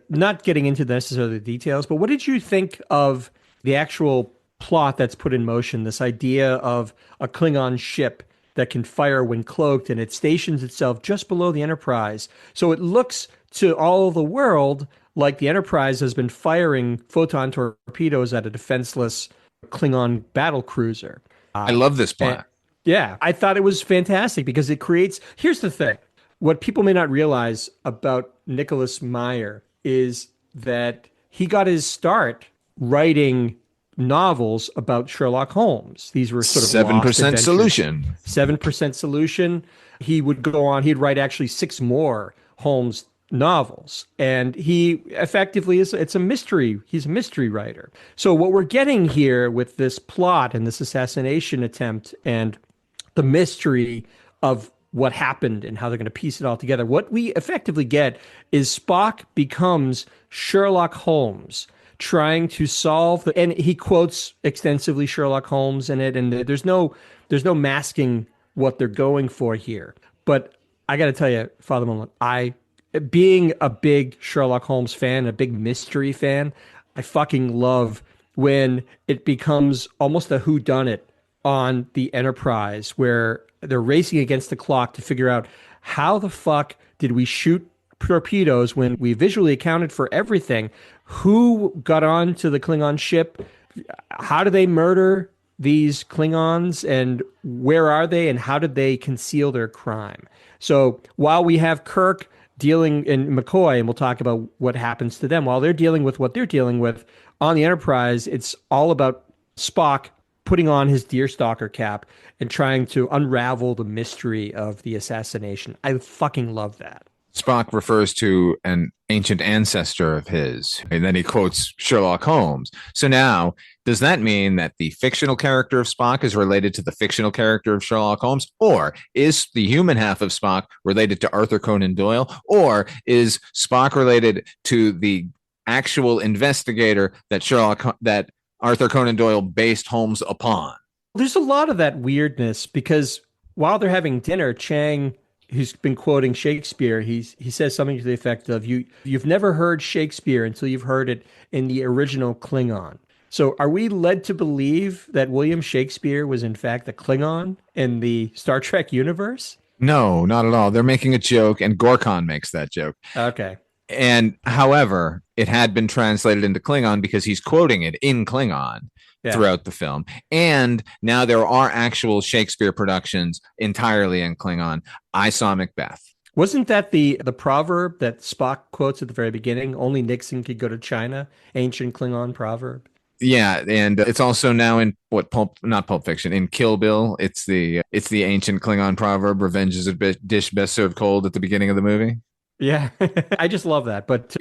not getting into necessarily the details, but what did you think of the actual plot that's put in motion? This idea of a Klingon ship that can fire when cloaked, and it stations itself just below the Enterprise. So it looks to all the world like the Enterprise has been firing photon torpedoes at a defenseless Klingon battle cruiser. I love this plan. Yeah, I thought it was fantastic because it creates... Here's the thing. What people may not realize about Nicholas Meyer is that he got his start writing novels about Sherlock Holmes. These were sort of 7% solution. 7% solution. He would go on, he'd write actually 6 more Holmes novels. And he effectively it's a mystery. He's a mystery writer. So what we're getting here with this plot and this assassination attempt and the mystery of what happened and how they're going to piece it all together, what we effectively get is Spock becomes Sherlock Holmes trying to solve and he quotes extensively Sherlock Holmes in it, and there's no masking what they're going for here. But I got to tell you, Father Mullen, being a big Sherlock Holmes fan, a big mystery fan, I fucking love when it becomes almost a whodunit on the Enterprise, where they're racing against the clock to figure out how the fuck did we shoot torpedoes when we visually accounted for everything? Who got onto the Klingon ship? How do they murder these Klingons, and where are they, and how did they conceal their crime? So while we have Kirk dealing in McCoy, and we'll talk about what happens to them while they're dealing with what they're dealing with on the Enterprise, it's all about Spock putting on his deerstalker cap and trying to unravel the mystery of the assassination. I fucking love that. Spock refers to an ancient ancestor of his, and then he quotes Sherlock Holmes. So now, does that mean that the fictional character of Spock is related to the fictional character of Sherlock Holmes? Or is the human half of Spock related to Arthur Conan Doyle? Or is Spock related to the actual investigator that Arthur Conan Doyle based Holmes upon? There's a lot of that weirdness because while they're having dinner, Chang, who's been quoting Shakespeare, he says something to the effect of you've never heard Shakespeare until you've heard it in the original Klingon. So are we led to believe that William Shakespeare was in fact a Klingon in the Star Trek universe? No, not at all. They're making a joke, and Gorkon makes that joke. Okay. And however, it had been translated into Klingon because he's quoting it in Klingon throughout the film. And now there are actual Shakespeare productions entirely in Klingon. I saw Macbeth. Wasn't that the proverb that Spock quotes at the very beginning? Only Nixon could go to China. Ancient Klingon proverb. Yeah, and it's also now in not Pulp Fiction, in Kill Bill. It's the ancient Klingon proverb, revenge is a dish best served cold, at the beginning of the movie. Yeah, I just love that. But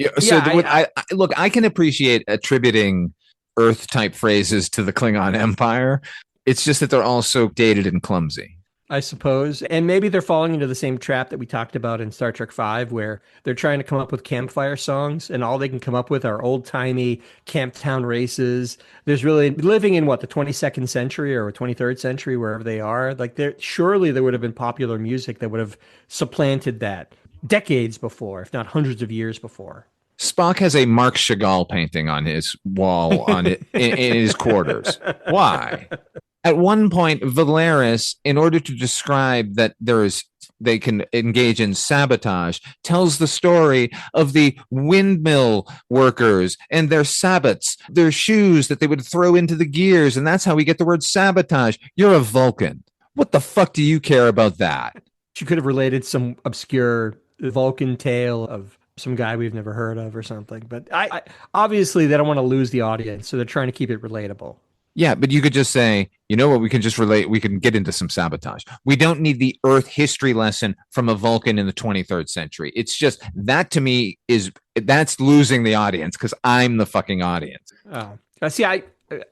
look, I can appreciate attributing Earth type phrases to the Klingon Empire. It's just that they're all so dated and clumsy, I suppose. And maybe they're falling into the same trap that we talked about in Star Trek V, where they're trying to come up with campfire songs, and all they can come up with are old-timey camptown races. There's really living in the 22nd century or 23rd century, wherever they are. Like, surely there would have been popular music that would have supplanted that decades before, if not hundreds of years before. Spock has a Marc Chagall painting on his wall in his quarters. Why? At one point, Valeris, in order to describe that they can engage in sabotage, tells the story of the windmill workers and their sabots, their shoes that they would throw into the gears, and that's how we get the word sabotage. You're a Vulcan. What the fuck do you care about that? She could have related some obscure Vulcan tale of some guy we've never heard of or something. But I obviously they don't want to lose the audience, so they're trying to keep it relatable. Yeah, but you could just say, you know what, we can just relate, we can get into some sabotage. We don't need the Earth history lesson from a Vulcan in the 23rd century. It's just, that to me that's losing the audience because I'm the fucking audience. Oh, see,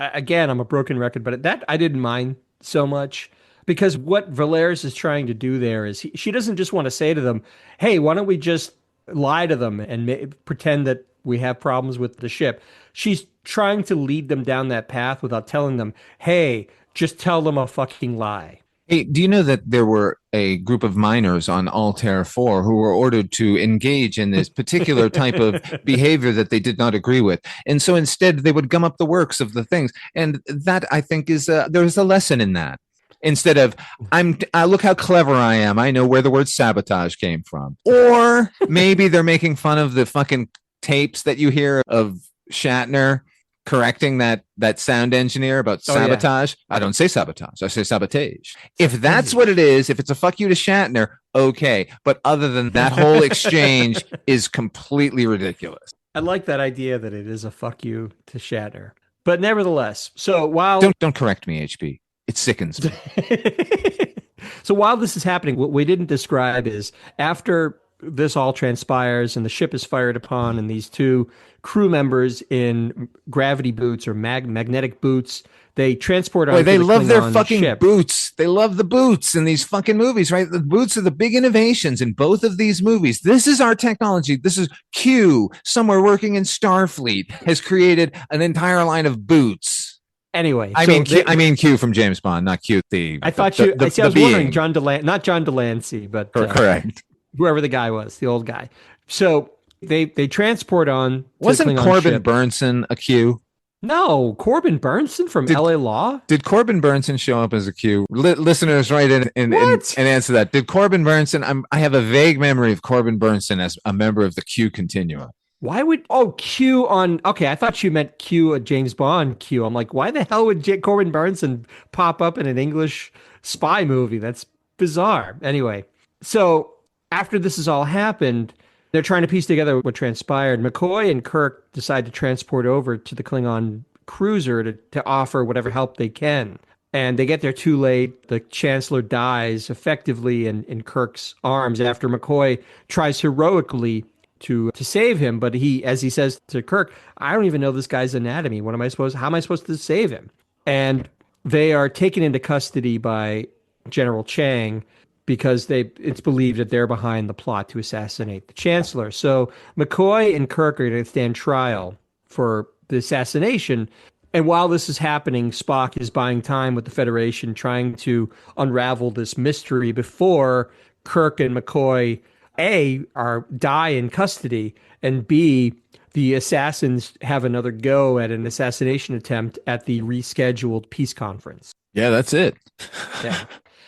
again, I'm a broken record, but that I didn't mind so much. Because what Valeris is trying to do there is she doesn't just want to say to them, hey, why don't we just lie to them and pretend that we have problems with the ship. She's trying to lead them down that path without telling them, hey, just tell them a fucking lie. Hey, do you know that there were a group of miners on Altair 4 who were ordered to engage in this particular type of behavior that they did not agree with? And so instead they would gum up the works of the things. And that, I think, is there's a lesson in that. Instead of, look how clever I am. I know where the word sabotage came from. Or maybe they're making fun of the fucking tapes that you hear of Shatner correcting that sound engineer about sabotage. Yeah. I don't say sabotage. I say sabotage. If that's what it is, if it's a fuck you to Shatner, okay. But other than that, whole exchange is completely ridiculous. I like that idea that it is a fuck you to Shatner. But nevertheless, so while... Don't correct me, HP. It sickens me. So while this is happening, what we didn't describe is after this all transpires and the ship is fired upon, and these two crew members in gravity boots or magnetic boots, they transport onto they the love their Klingon fucking ship. boots. They love the boots in these fucking movies, right? The boots are the big innovations in both of these movies. This is our technology. This is Q, somewhere working in Starfleet, has created an entire line of boots. Anyway, I mean Q from James Bond, not Q. I thought I was wondering not John Delancey, but correct. Whoever the guy was, the old guy. So they transport on. Wasn't Corbin Burnson a Q? No, Corbin Burnson from LA Law? Did Corbin Burnson show up as a Q? Listeners, write in and answer that. Did Corbin Burnson? I have a vague memory of Corbin Burnson as a member of the Q continuum. Why would Q on? Okay, I thought you meant Q, a James Bond Q. I'm like, why the hell would Corbin Burnson pop up in an English spy movie? That's bizarre. Anyway, so after this has all happened, they're trying to piece together what transpired. McCoy and Kirk decide to transport over to the Klingon cruiser to offer whatever help they can. And they get there too late. The Chancellor dies effectively in Kirk's arms after McCoy tries heroically to save him. But as he says to Kirk, I don't even know this guy's anatomy. How am I supposed to save him? And they are taken into custody by General Chang, because it's believed that they're behind the plot to assassinate the Chancellor. So McCoy and Kirk are going to stand trial for the assassination. And while this is happening, Spock is buying time with the Federation, trying to unravel this mystery before Kirk and McCoy, A, die in custody, and B, the assassins have another go at an assassination attempt at the rescheduled peace conference. Yeah, that's it. Yeah.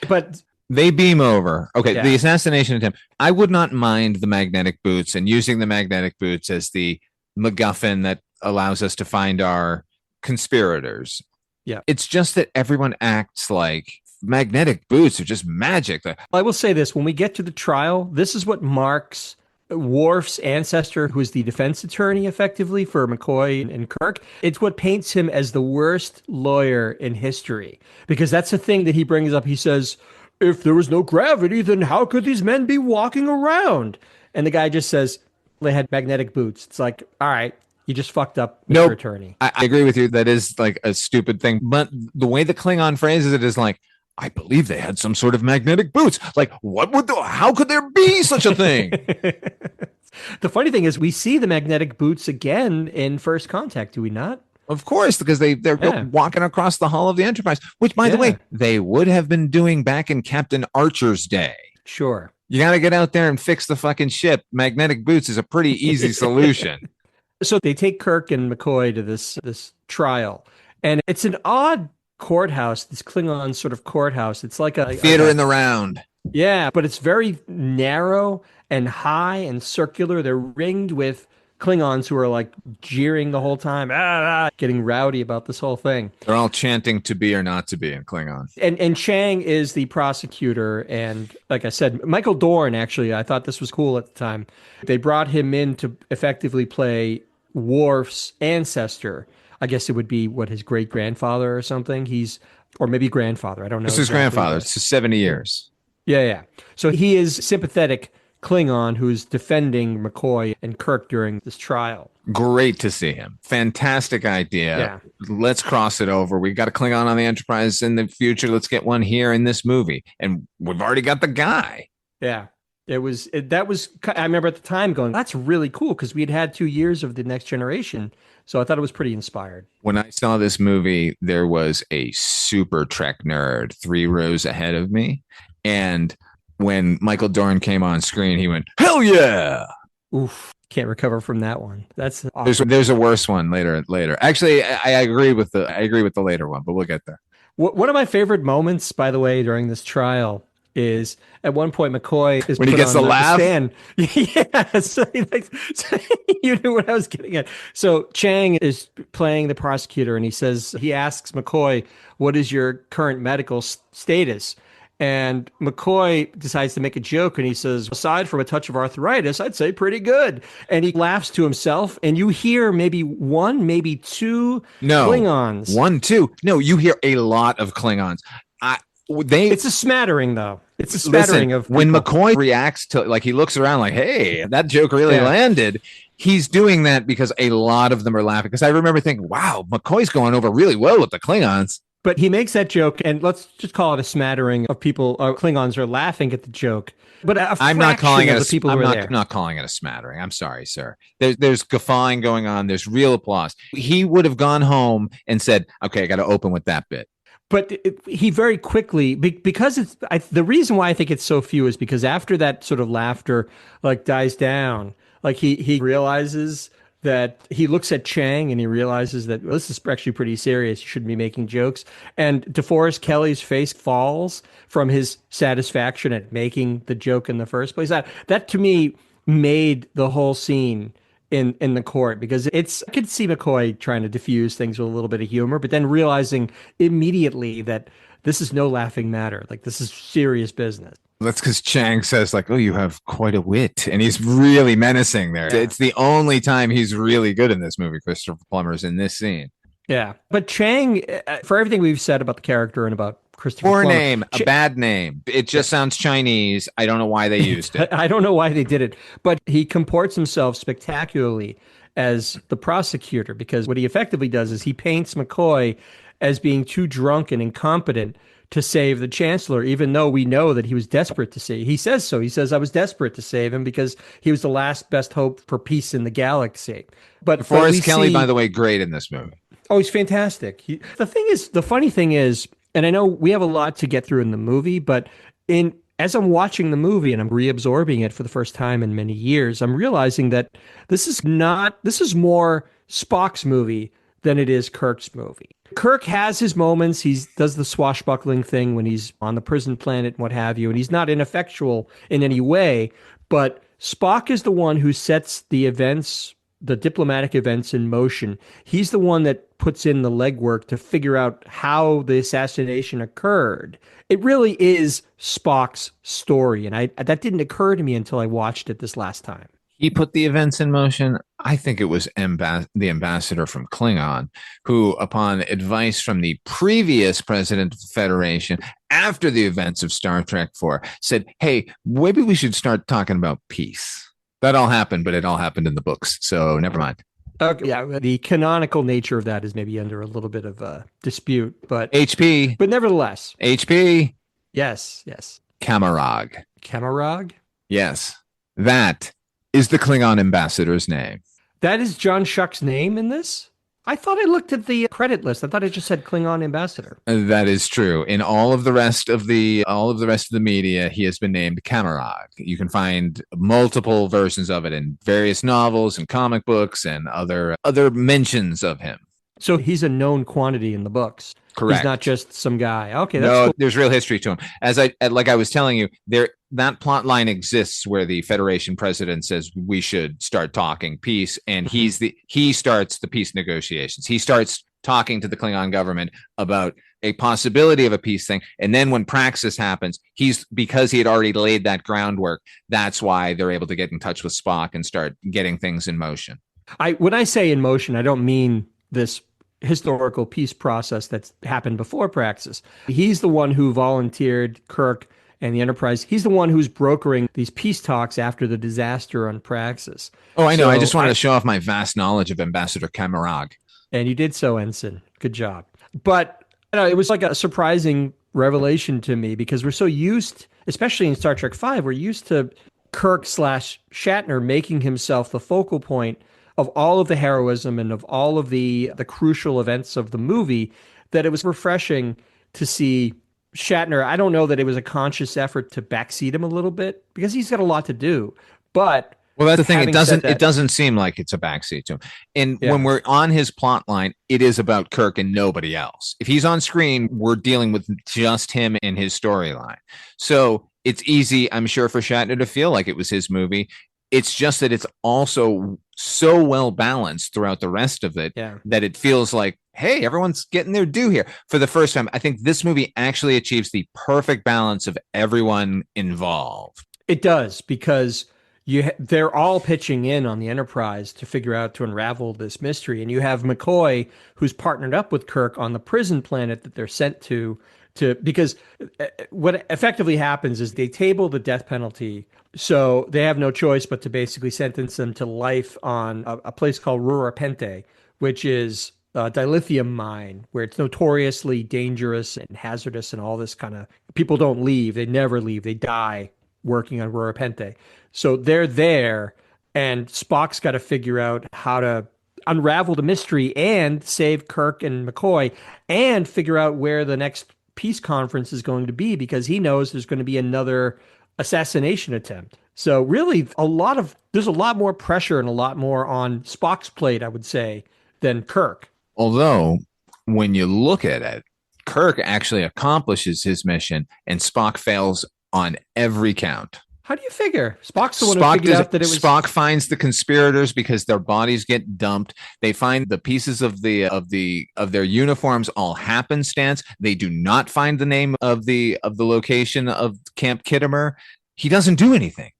But they beam over. Okay, yeah. The assassination attempt. I would not mind the magnetic boots and using the magnetic boots as the MacGuffin that allows us to find our conspirators. Yeah. It's just that everyone acts like magnetic boots are just magic. I will say this. When we get to the trial, this is what marks Worf's ancestor, who is the defense attorney effectively for McCoy and Kirk. It's what paints him as the worst lawyer in history, because that's the thing that he brings up. He says, if there was no gravity, then how could these men be walking around? And the guy just says, they had magnetic boots. It's like, all right, you just fucked up, Mr. Attorney. I agree with you. That is like a stupid thing. But the way the Klingon phrases it is like, I believe they had some sort of magnetic boots. Like, how could there be such a thing? The funny thing is we see the magnetic boots again in First Contact, do we not? Of course, because they're walking across the hull of the Enterprise, which, by the way, they would have been doing back in Captain Archer's day. Sure. You got to get out there and fix the fucking ship. Magnetic boots is a pretty easy solution. So they take Kirk and McCoy to this trial, and it's an odd courthouse, this Klingon sort of courthouse. It's like a theater in the round. Yeah, but it's very narrow and high and circular. They're ringed with Klingons who are like jeering the whole time, getting rowdy about this whole thing. They're all chanting to be or not to be in Klingon. And Chang is the prosecutor. And like I said, Michael Dorn, actually, I thought this was cool at the time. They brought him in to effectively play Worf's ancestor. I guess it would be his great grandfather or something. Or maybe grandfather. I don't know. This is grandfather. It's 70 years. Yeah. So he is sympathetic Klingon who's defending McCoy and Kirk during this trial. Great to see him. Fantastic idea. Yeah. Let's cross it over. We got a Klingon on the Enterprise in the future. Let's get one here in this movie. And we've already got the guy. Yeah. I remember at the time going, that's really cool, because we had 2 years of the Next Generation. So I thought it was pretty inspired. When I saw this movie, there was a super Trek nerd 3 rows ahead of me. And when Michael Dorn came on screen, he went, hell yeah. Oof. Can't recover from that one. That's awesome. There's a worse one later. Actually, I agree with the later one, but we'll get there. One of my favorite moments, by the way, during this trial is at one point McCoy is when he gets the laugh. Yeah, so you knew what I was getting at. So Chang is playing the prosecutor, and he asks McCoy, "What is your current medical status?" And McCoy decides to make a joke, and he says, aside from a touch of arthritis, I'd say pretty good. And he laughs to himself, and you hear maybe 1, maybe 2 Klingons. 1, 2. No, you hear a lot of Klingons. It's a smattering, though. It's a Listen, smattering of when people. McCoy reacts to, like, he looks around like, hey, that joke really Yeah. landed. He's doing that because a lot of them are laughing. Because I remember thinking, wow, McCoy's going over really well with the Klingons. But he makes that joke, and let's just call it a smattering of people. Klingons are laughing at the joke, but a I'm not calling fraction it of the people who I'm are not there. not calling it a smattering. I'm sorry, sir. There's guffawing going on. There's real applause. He would have gone home and said, okay, I got to open with that bit. But he very quickly, because the reason why I think it's so few is because after that sort of laughter like dies down, like he realizes that he looks at Chang and he realizes that, well, this is actually pretty serious. You shouldn't be making jokes. And DeForest Kelly's face falls from his satisfaction at making the joke in the first place. That to me made the whole scene in the court, because I could see McCoy trying to diffuse things with a little bit of humor, but then realizing immediately that this is no laughing matter. Like, this is serious business. That's because Chang says, like, oh, you have quite a wit. And he's really menacing there. Yeah. It's the only time he's really good in this movie, Christopher Plummer's in this scene. Yeah. But Chang, for everything we've said about the character and about Christopher Poor Plummer, name, a bad name. It just sounds Chinese. I don't know why they used it. I don't know why they did it, but he comports himself spectacularly as the prosecutor, because what he effectively does is he paints McCoy as being too drunk and incompetent to save the chancellor, even though we know that he was desperate to save. He says so. He says, I was desperate to save him because he was the last best hope for peace in the galaxy. But Forrest Kelly, by the way, great in this movie. Oh, he's fantastic. The funny thing is, and I know we have a lot to get through in the movie, but as I'm watching the movie and I'm reabsorbing it for the first time in many years, I'm realizing that this is more Spock's movie than it is Kirk's movie. Kirk has his moments. He does the swashbuckling thing when he's on the prison planet and what have you, and he's not ineffectual in any way, but Spock is the one who sets the events, the diplomatic events in motion. He's the one that puts in the legwork to figure out how the assassination occurred. It really is Spock's story, and that didn't occur to me until I watched it this last time. He put the events in motion. I think it was the ambassador from Klingon, who, upon advice from the previous president of the Federation, after the events of Star Trek 4, said, hey, maybe we should start talking about peace. That all happened, but it all happened in the books, so never mind. Okay, yeah, the canonical nature of that is maybe under a little bit of a dispute, but HP. But nevertheless, HP. Yes. Camarog. Camarog? Yes, that is the Klingon ambassador's name. That is John Shuck's name in this? I thought I looked at the credit list. I thought it just said Klingon ambassador. That is true. In all of the rest of the media, he has been named Camarog. You can find multiple versions of it in various novels and comic books and other mentions of him. So he's a known quantity in the books. Correct. He's not just some guy. Okay, that's no, cool. There's real history to him. Like I was telling you, that plot line exists where the Federation president says we should start talking peace, and he starts the peace negotiations. He starts talking to the Klingon government about a possibility of a peace thing, and then when Praxis happens, because he had already laid that groundwork. That's why they're able to get in touch with Spock and start getting things in motion. When I say in motion, I don't mean this historical peace process that's happened before Praxis. He's the one who volunteered Kirk and the Enterprise. He's the one who's brokering these peace talks after the disaster on Praxis. Oh, I know. I just wanted to show off my vast knowledge of Ambassador Camarog. And you did so, Ensign. Good job. But it was like a surprising revelation to me, because we're so used, especially in Star Trek V, we're used to Kirk/Shatner making himself the focal point of all of the heroism and of all of the crucial events of the movie, that it was refreshing to see Shatner. I don't know that it was a conscious effort to backseat him a little bit, because he's got a lot to do. But well, that's the thing. It doesn't seem like it's a backseat to him. And when we're on his plot line, it is about Kirk and nobody else. If he's on screen, we're dealing with just him and his storyline. So it's easy, I'm sure, for Shatner to feel like it was his movie. It's just that it's also so well balanced throughout the rest of it that it feels like, hey, everyone's getting their due here. For the first time, I think this movie actually achieves the perfect balance of everyone involved. It does, because they're all pitching in on the Enterprise to unravel this mystery. And you have McCoy, who's partnered up with Kirk on the prison planet that they're sent to because what effectively happens is they table the death penalty. So they have no choice but to basically sentence them to life on a place called Rurapente, which is a dilithium mine where it's notoriously dangerous and hazardous and all this kind of people don't leave. They never leave. They die working on Rurapente. So they're there, and Spock's got to figure out how to unravel the mystery and save Kirk and McCoy and figure out where the next peace conference is going to be because he knows there's going to be another assassination attempt. So really there's a lot more pressure and a lot more on Spock's plate, I would say, than Kirk. Although when you look at it, Kirk actually accomplishes his mission and Spock fails on every count. How do you figure? Spock's the one who figured out that it was Spock finds the conspirators because their bodies get dumped. They find the pieces of their uniforms all happenstance. They do not find the name of the location of Camp Kittimer. He doesn't do anything.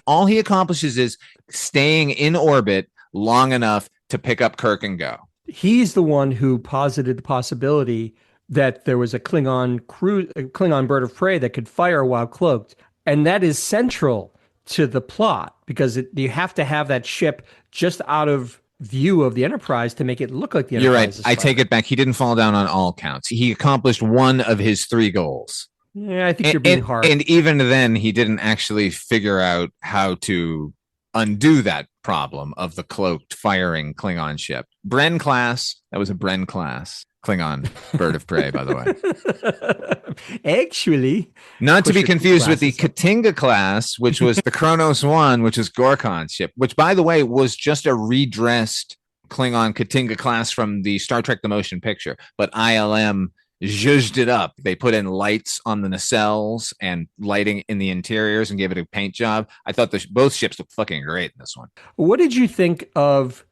All he accomplishes is staying in orbit long enough to pick up Kirk and go. He's the one who posited the possibility that there was a Klingon bird of prey that could fire while cloaked. And that is central to the plot because you have to have that ship just out of view of the Enterprise to make it look like the Enterprise. You're right. I take it back. He didn't fall down on all counts. He accomplished one of his 3 goals. Yeah, I think you're being hard. And even then, he didn't actually figure out how to undo that problem of the cloaked firing Klingon ship. Bren class. That was a Bren class. Klingon bird of prey, by the way. Actually, not to be confused with the Katinga class, which was the Kronos 1, which is Gorkon's ship, which, by the way, was just a redressed Klingon Katinga class from the Star Trek The Motion Picture. But ILM zhuzhed it up. They put in lights on the nacelles and lighting in the interiors and gave it a paint job. I thought both ships looked fucking great in this one. What did you think of...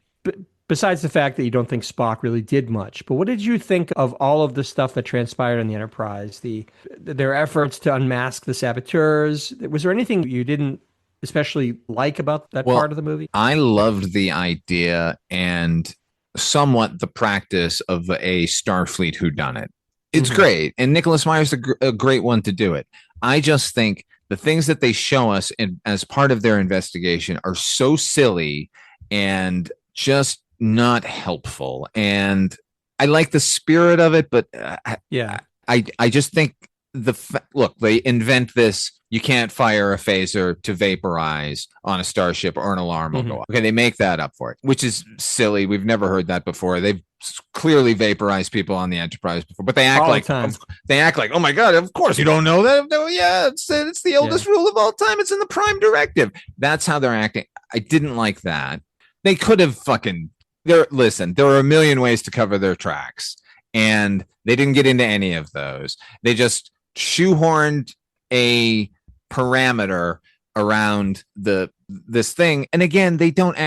Besides the fact that you don't think Spock really did much, but what did you think of all of the stuff that transpired on the Enterprise? Their efforts to unmask the saboteurs. Was there anything you didn't especially like about that part of the movie? I loved the idea and somewhat the practice of a Starfleet Whodunit. It's great, and Nicholas Meyer's a great one to do it. I just think the things that they show us as part of their investigation are so silly and just not helpful, and I like the spirit of it, but I just think look, they invent this. You can't fire a phaser to vaporize on a starship or an alarm will go off. Okay, they make that up for it, which is silly. We've never heard that before. They've clearly vaporized people on the Enterprise before, but they act like oh my god, of course you don't know that. No, yeah, it's the oldest rule of all time. It's in the Prime Directive. That's how they're acting. I didn't like that. They could have there are a million ways to cover their tracks, and they didn't get into any of those. They just shoehorned a parameter around this thing, and again, they don't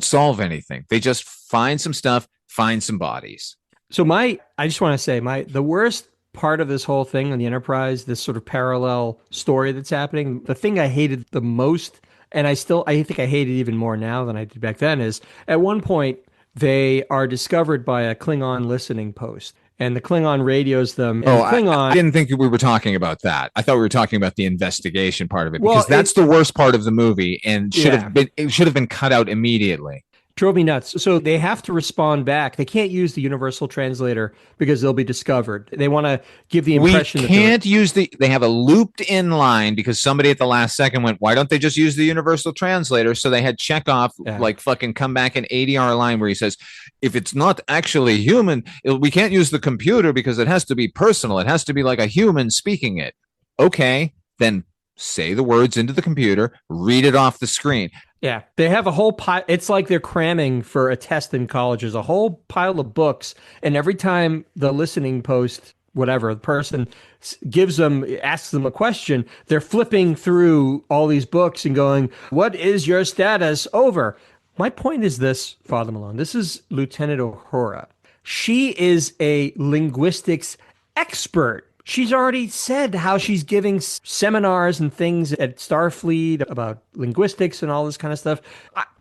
solve anything. They just find some stuff, find some bodies. So I just want to say the worst part of this whole thing on the Enterprise, this sort of parallel story that's happening, the thing I hated the most, and I think I hate it even more now than I did back then, is at one point they are discovered by a Klingon listening post. And the Klingon radios them. I didn't think we were talking about that. I thought we were talking about the investigation part of it, because that's the worst part of the movie and should have been cut out immediately. Drove me nuts. So they have to respond back. They can't use the universal translator because they'll be discovered. They want to give the impression they have a looped in line because somebody at the last second went, why don't they just use the universal translator? So they had Chekhov fucking come back an ADR line where he says, if it's not actually human, we can't use the computer because it has to be personal. It has to be like a human speaking it. Okay, then say the words into the computer, read it off the screen. Yeah, they have a whole pile. It's like they're cramming for a test in college. There's a whole pile of books, and every time the listening post, whatever, the person asks them a question, they're flipping through all these books and going, what is your status? Over. My point is this, Father Malone. This is Lieutenant Uhura. She is a linguistics expert. She's already said how she's giving seminars and things at Starfleet about linguistics and all this kind of stuff.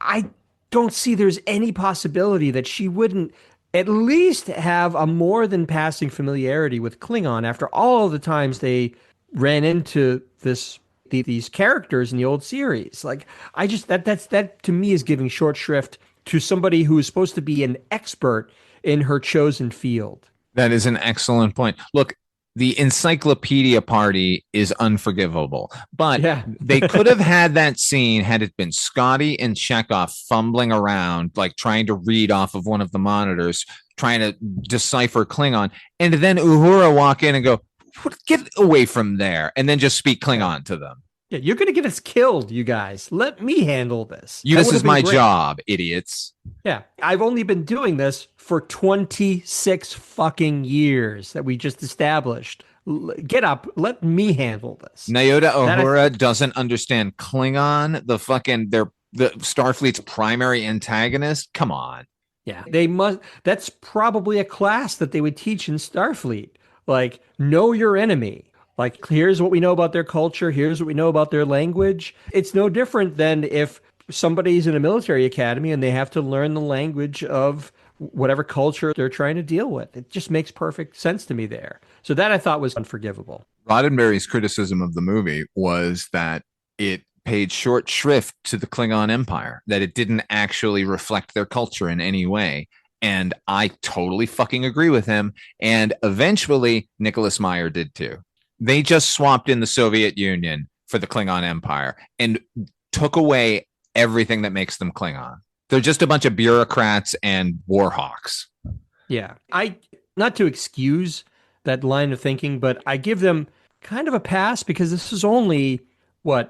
I don't see there's any possibility that she wouldn't at least have a more than passing familiarity with Klingon after all of the times they ran into these characters in the old series. Like I just that to me is giving short shrift to somebody who is supposed to be an expert in her chosen field. That is an excellent point. Look, the encyclopedia party is unforgivable, but Yeah. they could have had that scene had it been Scotty and Chekhov fumbling around, like trying to read off of one of the monitors, trying to decipher Klingon, and then Uhura walk in and go, get away from there, and then just speak Klingon to them. Yeah, you're gonna get us killed, you guys. Let me handle this. This is my job, idiots. Yeah, I've only been doing this for 26 fucking years that we just established. Get up, let me handle this. Nyota Uhura doesn't understand Klingon, the Starfleet's primary antagonist. Come on. Yeah, they must. That's probably a class that they would teach in Starfleet. Like, know your enemy. Like, here's what we know about their culture. Here's what we know about their language. It's no different than if somebody's in a military academy and they have to learn the language of whatever culture they're trying to deal with. It just makes perfect sense to me there. So that I thought was unforgivable. Roddenberry's criticism of the movie was that it paid short shrift to the Klingon Empire, that it didn't actually reflect their culture in any way. And I totally fucking agree with him. And eventually, Nicholas Meyer did too. They just swapped in the Soviet Union for the Klingon Empire and took away everything that makes them Klingon. They're just a bunch of bureaucrats and war hawks. Yeah. Not to excuse that line of thinking, but I give them kind of a pass because this is only, 4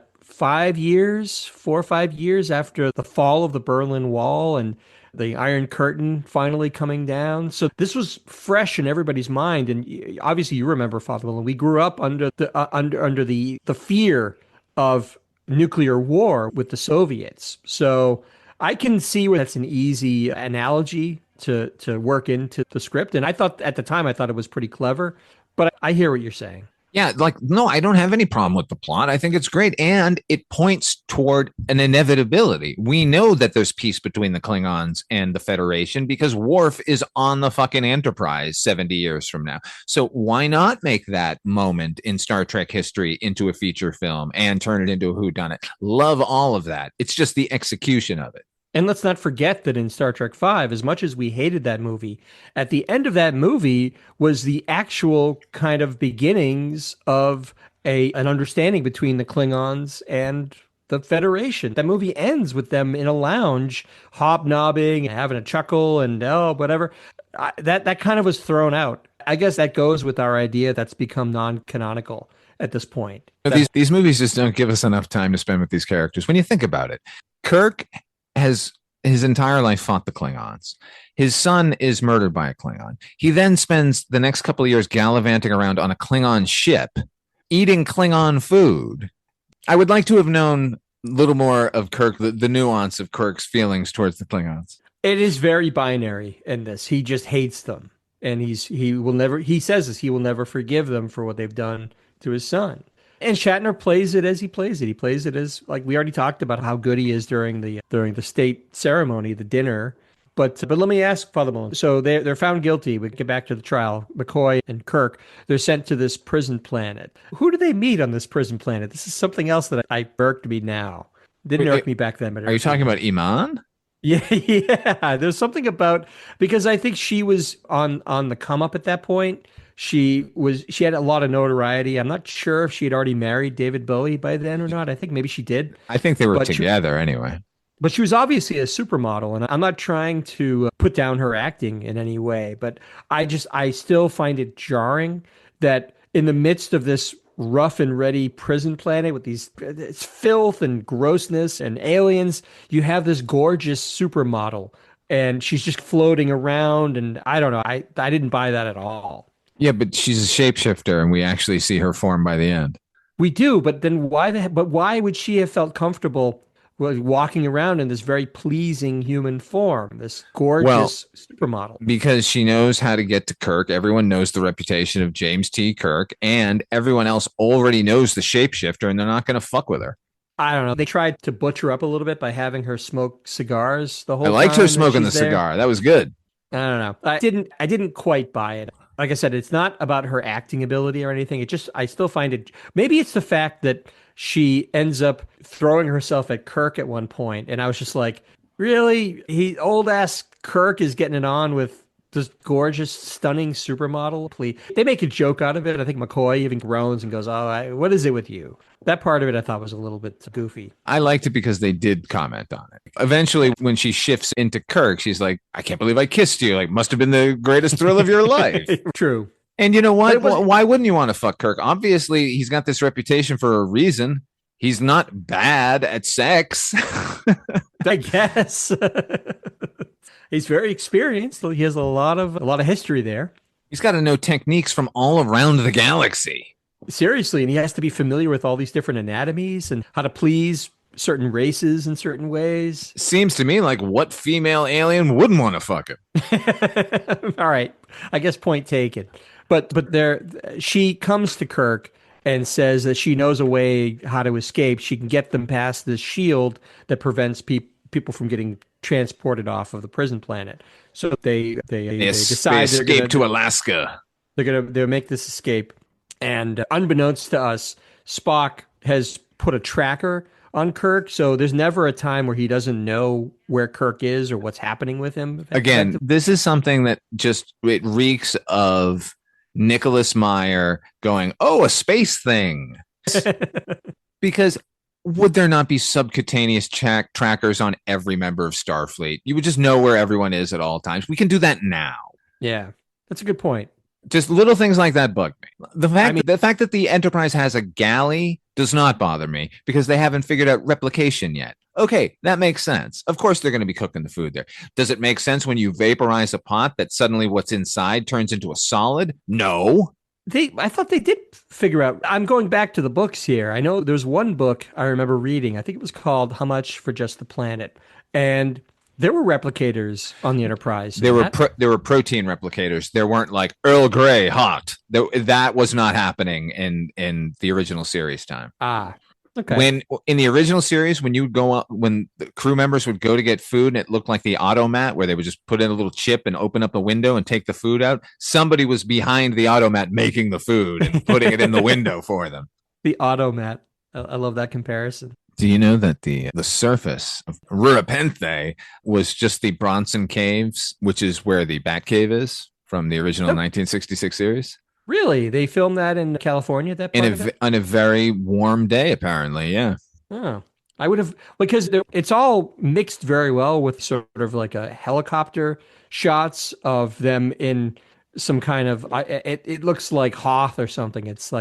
or 5 years after the fall of the Berlin Wall and the Iron Curtain finally coming down. So this was fresh in everybody's mind. And obviously you remember, Father Willen, we grew up under the fear of nuclear war with the Soviets. So I can see where that's an easy analogy to work into the script. And I thought at the time, I thought it was pretty clever, but I hear what you're saying. Yeah, no, I don't have any problem with the plot. I think it's great. And it points toward an inevitability. We know that there's peace between the Klingons and the Federation because Worf is on the fucking Enterprise 70 years from now. So why not make that moment in Star Trek history into a feature film and turn it into a whodunit? Love all of that. It's just the execution of it. And let's not forget that in Star Trek V, as much as we hated that movie, at the end of that movie was the actual kind of beginnings of an understanding between the Klingons and the Federation. That movie ends with them in a lounge, hobnobbing, having a chuckle, and whatever. That kind of was thrown out. I guess that goes with our idea that's become non-canonical at this point. These movies just don't give us enough time to spend with these characters. When you think about it, Kirk has his entire life fought the Klingons. His son is murdered by a Klingon. He then spends the next couple of years gallivanting around on a Klingon ship, eating Klingon food. I would like to have known a little more of Kirk, the nuance of Kirk's feelings towards the Klingons. It is very binary in this. He just hates them. And he says this, he will never forgive them for what they've done to his son. And Shatner plays it as he plays it. He plays it as, like, we already talked about how good he is during the state ceremony, the dinner. But let me ask, Father Mullen. So they're found guilty. We get back to the trial. McCoy and Kirk, they're sent to this prison planet. Who do they meet on this prison planet? This is something else that irked me now. Didn't irk me back then. But are you talking about Iman? Yeah, yeah. There's something about, because I think she was on the come up at that point. She had a lot of notoriety. I'm not sure if she had already married David Bowie by then or not. I think maybe she did. I think they were together anyway. But she was obviously a supermodel, and I'm not trying to put down her acting in any way, but I still find it jarring that in the midst of this rough and ready prison planet with it's filth and grossness and aliens, you have this gorgeous supermodel, and she's just floating around, and I don't know. I didn't buy that at all. Yeah, but she's a shapeshifter, and we actually see her form by the end. We do, but then why would she have felt comfortable walking around in this very pleasing human form, this gorgeous supermodel? Because she knows how to get to Kirk. Everyone knows the reputation of James T. Kirk, and everyone else already knows the shapeshifter, and they're not going to fuck with her. I don't know. They tried to butcher up a little bit by having her smoke cigars the whole time. I liked her smoking the cigar. That was good. I don't know. I didn't quite buy it. Like I said, it's not about her acting ability or anything. I still find it, maybe it's the fact that she ends up throwing herself at Kirk at one point, and I was just like, really? Old ass Kirk is getting it on with this gorgeous, stunning supermodel? Please. They make a joke out of it. I think McCoy even groans and goes, "Oh, what is it with you?" That part of it I thought was a little bit goofy. I liked it because they did comment on it. Eventually, when she shifts into Kirk, she's like, I can't believe I kissed you. Like, must have been the greatest thrill of your life. True. And you know But what? it was, Why wouldn't you want to fuck Kirk? Obviously, he's got this reputation for a reason. He's not bad at sex. I guess. He's very experienced. He has a lot of history there. He's got to know techniques from all around the galaxy. Seriously, and he has to be familiar with all these different anatomies and how to please certain races in certain ways. Seems to me like what female alien wouldn't want to fuck him? All right. I guess point taken. But she comes to Kirk and says that she knows a way how to escape. She can get them past this shield that prevents people from getting transported off of the prison planet. So they decide they escape to Alaska. They'll make this escape. And unbeknownst to us, Spock has put a tracker on Kirk, so there's never a time where he doesn't know where Kirk is or what's happening with him. Again, this is something that it reeks of Nicholas Meyer going, "Oh, a space thing." Because would there not be subcutaneous trackers on every member of Starfleet? You would just know where everyone is at all times. We can do that now. Yeah, that's a good point. Just little things like that bug me. The fact that the Enterprise has a galley does not bother me because they haven't figured out replication yet. Okay, that makes sense. Of course, they're going to be cooking the food there. Does it make sense when you vaporize a pot that suddenly what's inside turns into a solid? No. I thought they did figure out. I'm going back to the books here. I know there's one book I remember reading. I think it was called How Much for Just the Planet, and there were replicators on the Enterprise. There were protein replicators. There weren't like Earl Grey hot. That was not happening in the original series time. Okay. When in the original series, when you would go up, when the crew members would go to get food, and it looked like the automat where they would just put in a little chip and open up a window and take the food out. Somebody was behind the automat making the food and putting it in the window for them. The automat. I love that comparison. Do you know that the surface of Rurapenthe was just the Bronson Caves, which is where the Batcave is from the original 1966 series? Really? They filmed that in California at that point? On a very warm day, apparently, yeah. Oh. I would have, because it's all mixed very well with sort of like a helicopter shots of them in some kind of, it looks like Hoth or something. It's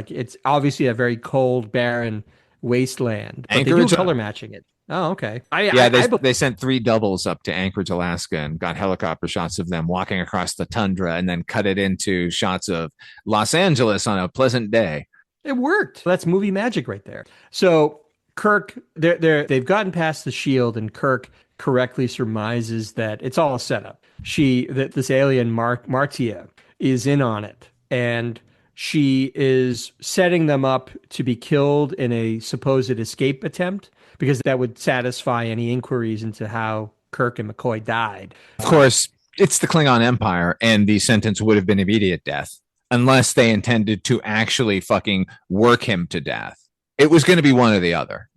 obviously a very cold, barren wasteland, but Anchorage, they do color matching it. Oh, okay. They sent 3 doubles up to Anchorage, Alaska, and got helicopter shots of them walking across the tundra, and then cut it into shots of Los Angeles on a pleasant day. It worked. That's movie magic right there. So Kirk, they've gotten past the shield, and Kirk correctly surmises that it's all a setup. That this alien Martia is in on it, and she is setting them up to be killed in a supposed escape attempt, because that would satisfy any inquiries into how Kirk and McCoy died. Of course, it's the Klingon Empire, and the sentence would have been immediate death, unless they intended to actually fucking work him to death. It was going to be one or the other.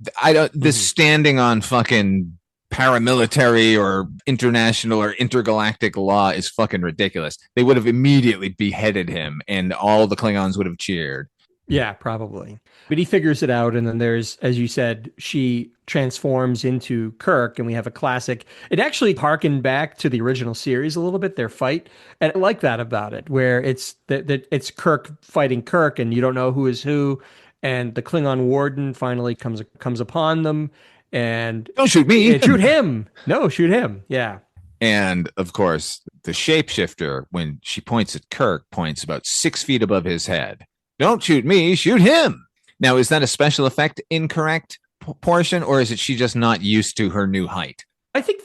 This standing on fucking paramilitary or international or intergalactic law is fucking ridiculous. They would have immediately beheaded him, and all the Klingons would have cheered. Yeah, probably. But he figures it out, and then there's, as you said, she transforms into Kirk, and we have a classic. It actually harkened back to the original series a little bit, their fight, and I like that about it, where it's it's Kirk fighting Kirk, and you don't know who is who, and the Klingon warden finally comes upon them, and don't shoot me, shoot him. No, shoot him. Yeah. And of course, the shapeshifter, when she points at Kirk, points about 6 feet above his head. Don't shoot me, shoot him. Now, is that a special effect incorrect portion, or is it she just not used to her new height? I think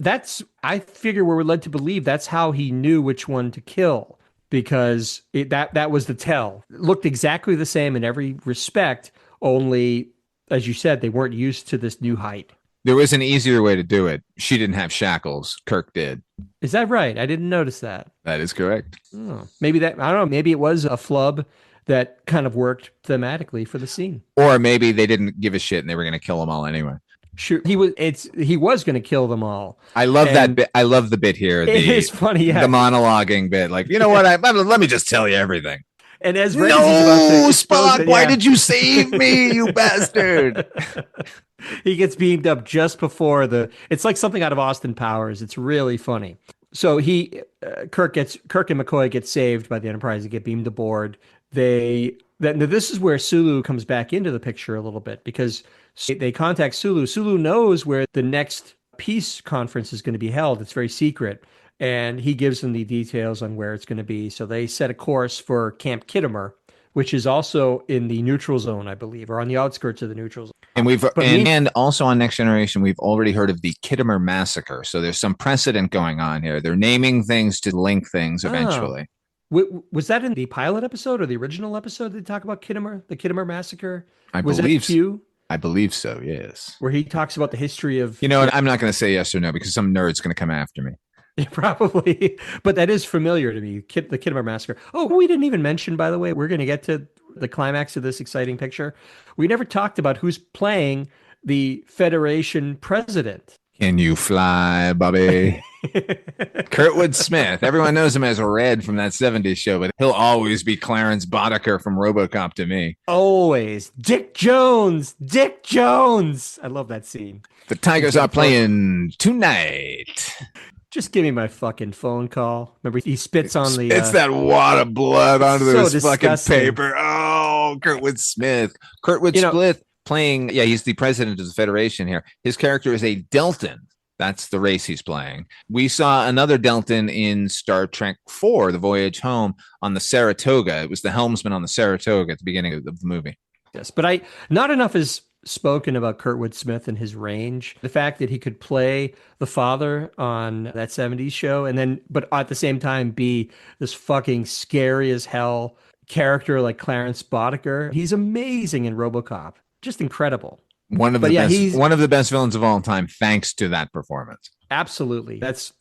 I figure we're led to believe that's how he knew which one to kill, because that was the tell. It looked exactly the same in every respect, only, as you said, they weren't used to this new height. There was an easier way to do it. She didn't have shackles. Kirk did. Is that right? I didn't notice that. That is correct. Oh, maybe that, I don't know, maybe it was a flub that kind of worked thematically for the scene. Or maybe they didn't give a shit and they were going to kill them all anyway. Sure, he was going to kill them all. I love that bit. I love the bit here. It is funny, yeah. The monologuing bit. Like, you know what? Let me just tell you everything. And as no, Spock, why did you save me, you bastard? He gets beamed up just before it's like something out of Austin Powers. It's really funny. So Kirk and McCoy get saved by the Enterprise. They get beamed aboard. This is where Sulu comes back into the picture a little bit, because they contact Sulu. Sulu knows where the next peace conference is going to be held. It's very secret. And he gives them the details on where it's going to be. So they set a course for Camp Kittimer, which is also in the neutral zone, I believe, or on the outskirts of the neutral zone. And also on Next Generation, we've already heard of the Kittimer Massacre. So there's some precedent going on here. They're naming things to link things eventually. Was that in the pilot episode or the original episode they talk about Kittimer, the Kittimer Massacre? I believe so. I believe so, yes. Where he talks about the history of... You know what? I'm not going to say yes or no because some nerd's going to come after me. Probably, but that is familiar to me, the Kittimer Massacre. Oh, we didn't even mention, by the way, we're going to get to the climax of this exciting picture. We never talked about who's playing the Federation president. Can you fly, Bobby? Kurtwood Smith. Everyone knows him as Red from that 70s show, but he'll always be Clarence Boddicker from RoboCop to me. Always. Dick Jones. I love that scene. The Tigers are playing tonight. Just give me my fucking phone call. Remember, he spits on the... It's that wad of blood onto so this fucking paper. Oh, Kurtwood Smith. Smith playing... Yeah, he's the president of the Federation here. His character is a Deltan. That's the race he's playing. We saw another Deltan in Star Trek IV, The Voyage Home, on the Saratoga. It was the helmsman on the Saratoga at the beginning of the movie. Yes, but not enough is spoken about Kurtwood Smith and his range. The fact that he could play the father on that 70s show but at the same time be this fucking scary as hell character like Clarence Boddicker. He's amazing in RoboCop. Just incredible. One of the best villains of all time, thanks to that performance. Absolutely. That's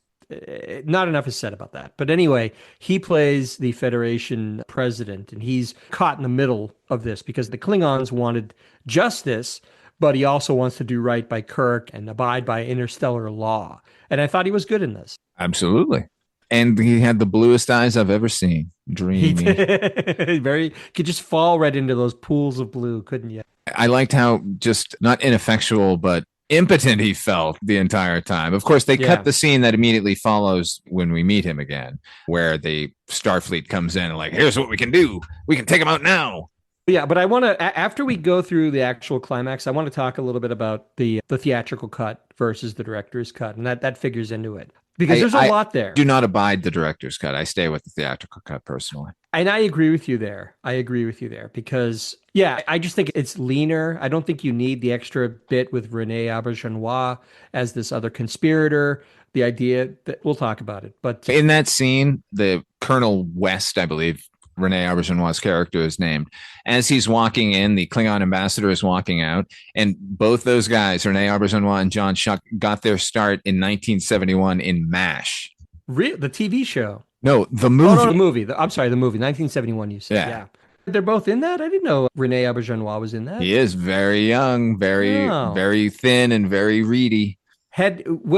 not enough is said about that. But anyway, he plays the Federation president, and he's caught in the middle of this because the Klingons wanted justice, but he also wants to do right by Kirk and abide by interstellar law. And I thought he was good in this. Absolutely. And he had the bluest eyes I've ever seen. Dreamy. Could just fall right into those pools of blue, couldn't you? I liked how just not ineffectual, but impotent he felt the entire time. Of course, they cut the scene that immediately follows when we meet him again, where the Starfleet comes in and like, here's what we can do. We can take him out now. Yeah, but I want to, after we go through the actual climax, I want to talk a little bit about the theatrical cut versus the director's cut, and that figures into it. Because there's a lot there. Do not abide the director's cut. I stay with the theatrical cut personally. And I agree with you there. Because, I just think it's leaner. I don't think you need the extra bit with Rene Auberjonois as this other conspirator. The idea that we'll talk about it. But in that scene, the Colonel West, I believe, Rene Auberjonois' character is named. As he's walking in, the Klingon ambassador is walking out, and both those guys, Rene Auberjonois and John Schuck, got their start in 1971 in MASH. The TV show? No, the movie. Oh, no, the movie. I'm sorry, the movie. 1971, you said. Yeah. They're both in that? I didn't know Rene Auberjonois was in that. He is very young, very thin, and very reedy.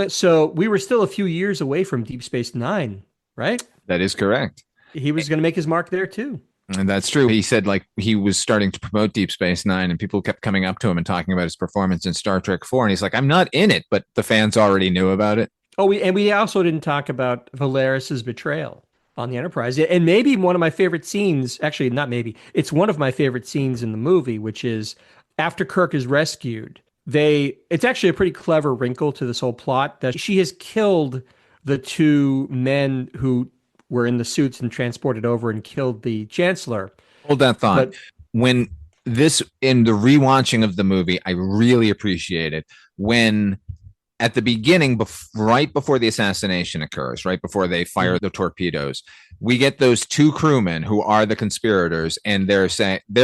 So we were still a few years away from Deep Space Nine, right? That is correct. He was going to make his mark there too. And that's true. He said like he was starting to promote Deep Space Nine and people kept coming up to him and talking about his performance in Star Trek IV. And he's like, I'm not in it, but the fans already knew about it. Oh, we also didn't talk about Valeris's betrayal on the Enterprise. And maybe one of my favorite scenes, actually not maybe, it's one of my favorite scenes in the movie, which is after Kirk is rescued. It's actually a pretty clever wrinkle to this whole plot that she has killed the two men who were in the suits and transported over and killed the Chancellor. Hold that thought. In the rewatching of the movie, I really appreciate it when at the beginning, right before the assassination occurs, right before they fire the torpedoes, we get those two crewmen who are the conspirators, and they're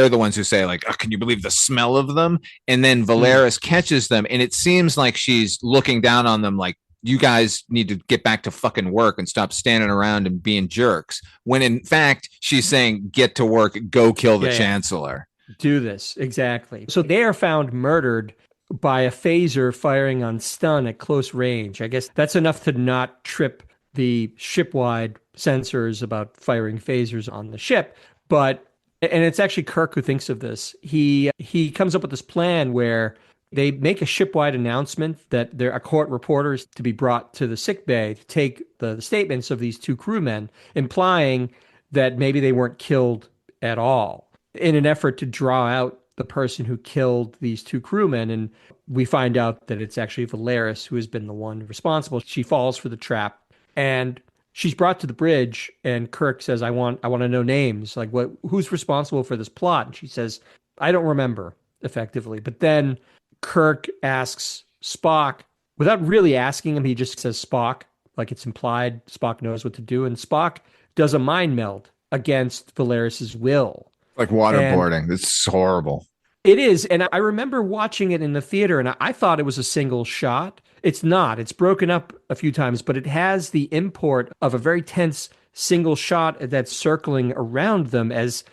the ones who say like, oh, "Can you believe the smell of them?" And then Mm. Valeris catches them, and it seems like she's looking down on them, like, "You guys need to get back to fucking work and stop standing around and being jerks." When in fact she's saying, "Get to work, go kill the Yeah, yeah. chancellor." Do this. Exactly. So they are found murdered by a phaser firing on stun at close range. I guess that's enough to not trip the ship-wide sensors about firing phasers on the ship. But and it's actually Kirk who thinks of this. He comes up with this plan where they make a ship-wide announcement that there are court reporters to be brought to the sick bay to take the statements of these two crewmen, implying that maybe they weren't killed at all in an effort to draw out the person who killed these two crewmen. And we find out that it's actually Valeris who has been the one responsible. She falls for the trap and she's brought to the bridge. And Kirk says, I want to know names. Like, who's responsible for this plot? And she says, I don't remember effectively. But then Kirk asks Spock, without really asking him, he just says Spock, like it's implied Spock knows what to do. And Spock does a mind meld against Valeris's will. Like And waterboarding. It's horrible. it is. And I remember watching it in the theater and I thought it was a single shot. It's not. It's broken up a few times, but it has the import of a very tense single shot that's circling around them as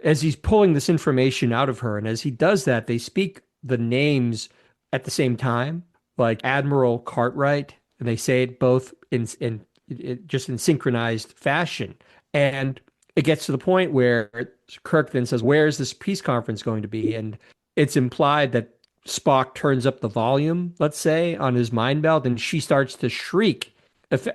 he's pulling this information out of her. And as he does that, they speak the names at the same time, like Admiral Cartwright, and they say it both just in synchronized fashion. And it gets to the point where Kirk then says, "Where is this peace conference going to be?" And it's implied that Spock turns up the volume, let's say, on his mind belt, and she starts to shriek.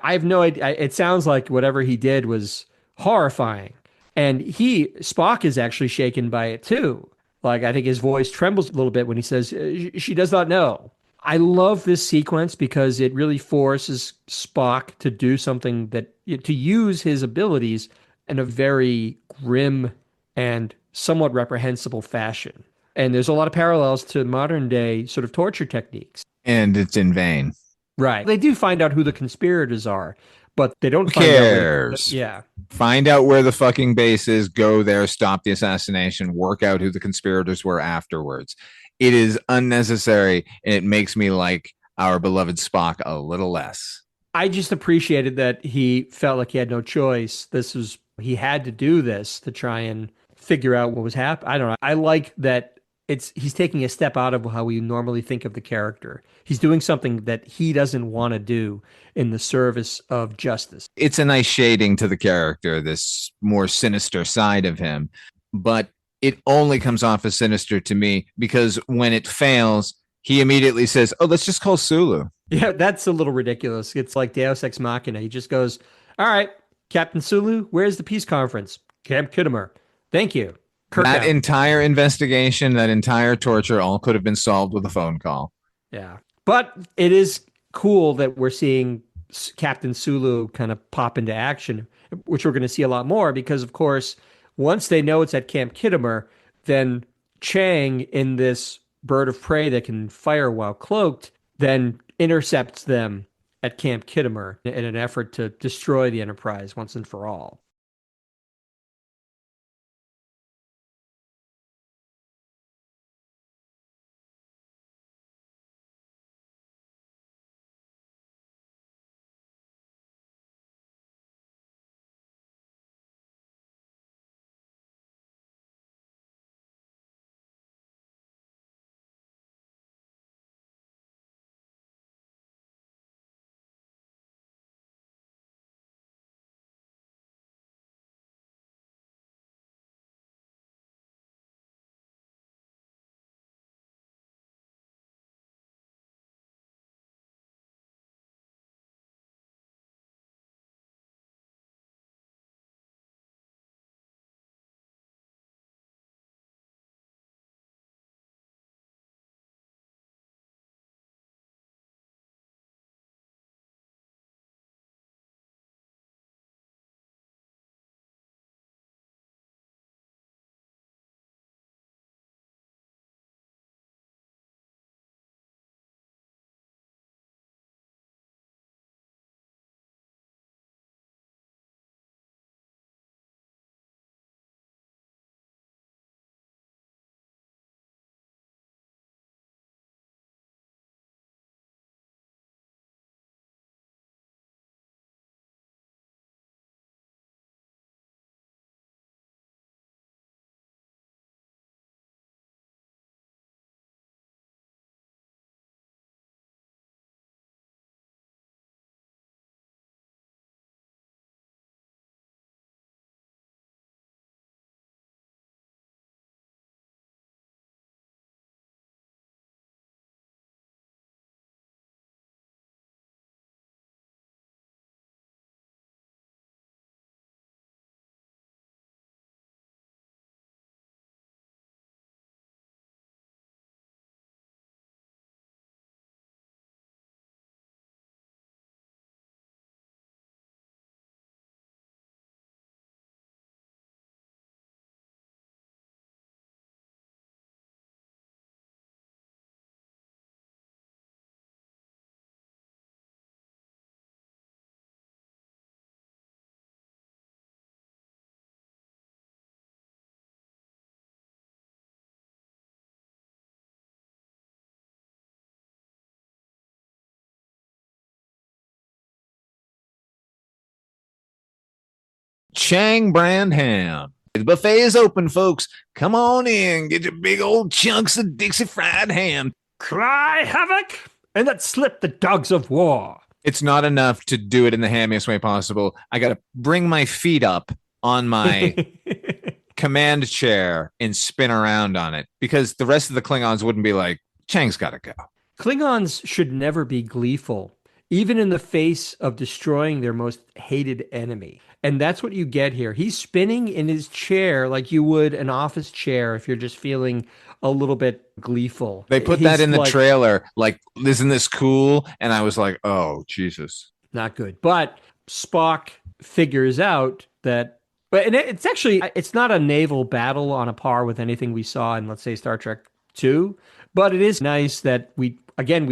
I have no idea. It sounds like whatever he did was horrifying. And Spock is actually shaken by it too. Like, I think his voice trembles a little bit when he says, she does not know. I love this sequence because it really forces Spock to do something to use his abilities in a very grim and somewhat reprehensible fashion. And there's a lot of parallels to modern day sort of torture techniques. And it's in vain. Right. They do find out who the conspirators are, but they don't Who find out where cares? yeah. Find out where the fucking base is, go there, stop the assassination, work out who the conspirators were afterwards. It is unnecessary, and it makes me like our beloved Spock a little less. I just appreciated that he felt like he had no choice. He had to do this to try and figure out what was happening. I don't know. I like that he's taking a step out of how we normally think of the character. He's doing something that he doesn't want to do in the service of justice. It's a nice shading to the character, this more sinister side of him, but it only comes off as sinister to me because when it fails, he immediately says, "Oh, let's just call Sulu." Yeah, that's a little ridiculous. It's like Deus Ex Machina. He just goes, "All right, Captain Sulu, where's the peace conference? Camp Kittimer. Thank you. Kirk That out." entire investigation, that entire torture, all could have been solved with a phone call. Yeah. But it is cool that we're seeing Captain Sulu kind of pop into action, which we're going to see a lot more because, of course, once they know it's at Camp Kittimer, then Chang, in this bird of prey that can fire while cloaked, then intercepts them at Camp Kittimer in an effort to destroy the Enterprise once and for all. Chang brand ham. The buffet is open, folks. Come on in. Get your big old chunks of Dixie fried ham. Cry havoc and let slip the dogs of war. It's not enough to do it in the hammiest way possible. I got to bring my feet up on my command chair and spin around on it because the rest of the Klingons wouldn't be like, Chang's got to go. Klingons should never be gleeful, even in the face of destroying their most hated enemy. And that's what you get here. He's spinning in his chair like you would an office chair if you're just feeling a little bit gleeful. They put that in the trailer, like, isn't this cool? And I was like, oh, Jesus. Not good. But Spock figures out that, but it's actually, it's not a naval battle on a par with anything we saw in, let's say, Star Trek 2. But it is nice that we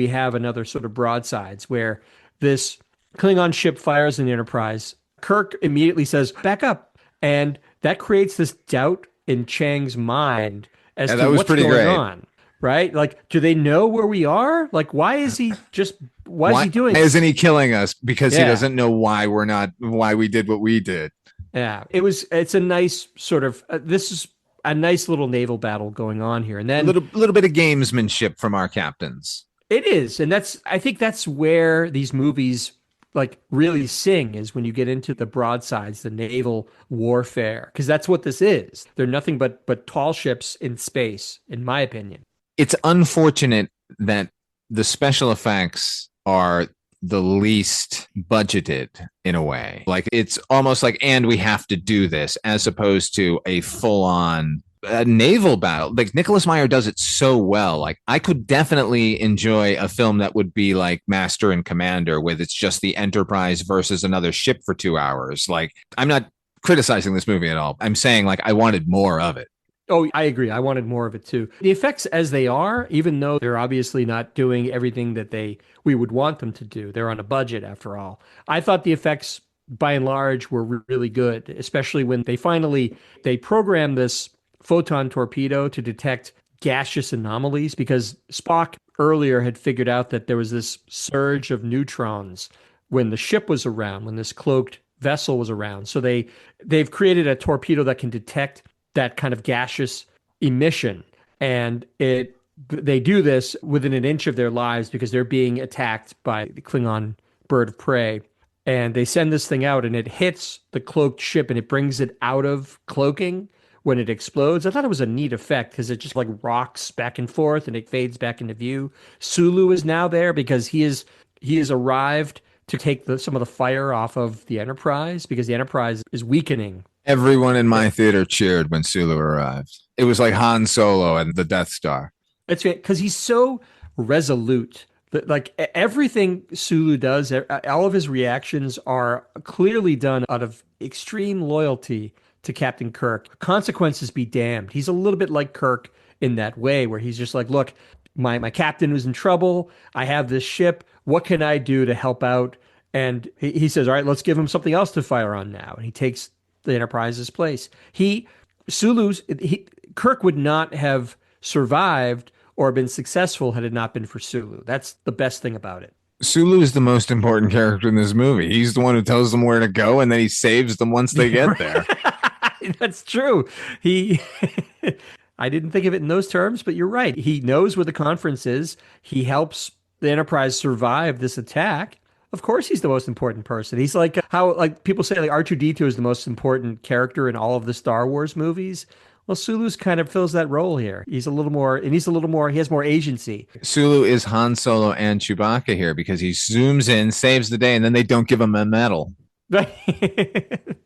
have another sort of broadsides where this Klingon ship fires an Enterprise. Kirk immediately says, back up. And that creates this doubt in Chang's mind as to what's going on. Right? Like, do they know where we are? Like, why is he doing this? Isn't he killing us? Because he doesn't know why we did what we did. Yeah. It's a nice sort of, this is a nice little naval battle going on here. And then a little bit of gamesmanship from our captains. It is. And I think that's where these movies like really sing, is when you get into the broadsides, the naval warfare, because that's what this is. They're nothing but tall ships in space, in my opinion. It's unfortunate that the special effects are the least budgeted in a way. Like, it's almost like, and we have to do this, as opposed to a full-on naval battle. Like, Nicholas Meyer does it so well. Like, I could definitely enjoy a film that would be like Master and Commander, with it's just the Enterprise versus another ship for 2 hours. Like, I'm not criticizing this movie at all. I'm saying, like, I wanted more of it. Oh, I agree. I wanted more of it too. The effects as they are, even though they're obviously not doing everything that we would want them to do, they're on a budget after all. I thought the effects by and large were really good, especially when they programmed this photon torpedo to detect gaseous anomalies, because Spock earlier had figured out that there was this surge of neutrons when the ship was around, when this cloaked vessel was around. So they've created a torpedo that can detect that kind of gaseous emission. And they do this within an inch of their lives because they're being attacked by the Klingon bird of prey. And they send this thing out and it hits the cloaked ship and it brings it out of cloaking when it explodes. I thought it was a neat effect because it just like rocks back and forth and it fades back into view. Sulu is now there because he has arrived to take some of the fire off of the Enterprise, because the Enterprise is weakening. Everyone in my theater cheered when Sulu arrived. It was like Han Solo and the Death Star. That's right, because he's so resolute. Like, everything Sulu does, all of his reactions are clearly done out of extreme loyalty to Captain Kirk. Consequences be damned. He's a little bit like Kirk in that way, where he's just like, look, my captain was in trouble. I have this ship. What can I do to help out? And he says, all right, let's give him something else to fire on now. And he takes the Enterprise's place. Kirk would not have survived or been successful had it not been for Sulu. That's the best thing about it. Sulu is the most important character in this movie. He's the one who tells them where to go, and then he saves them once they get there. That's true. I didn't think of it in those terms, but you're right. He knows where the conference is. He helps the Enterprise survive this attack. Of course, he's the most important person. He's like how, like, people say, like, R2-D2 is the most important character in all of the Star Wars movies. Well, Sulu's kind of fills that role here. He has more agency. Sulu is Han Solo and Chewbacca here, because he zooms in, saves the day, and then they don't give him a medal. Right.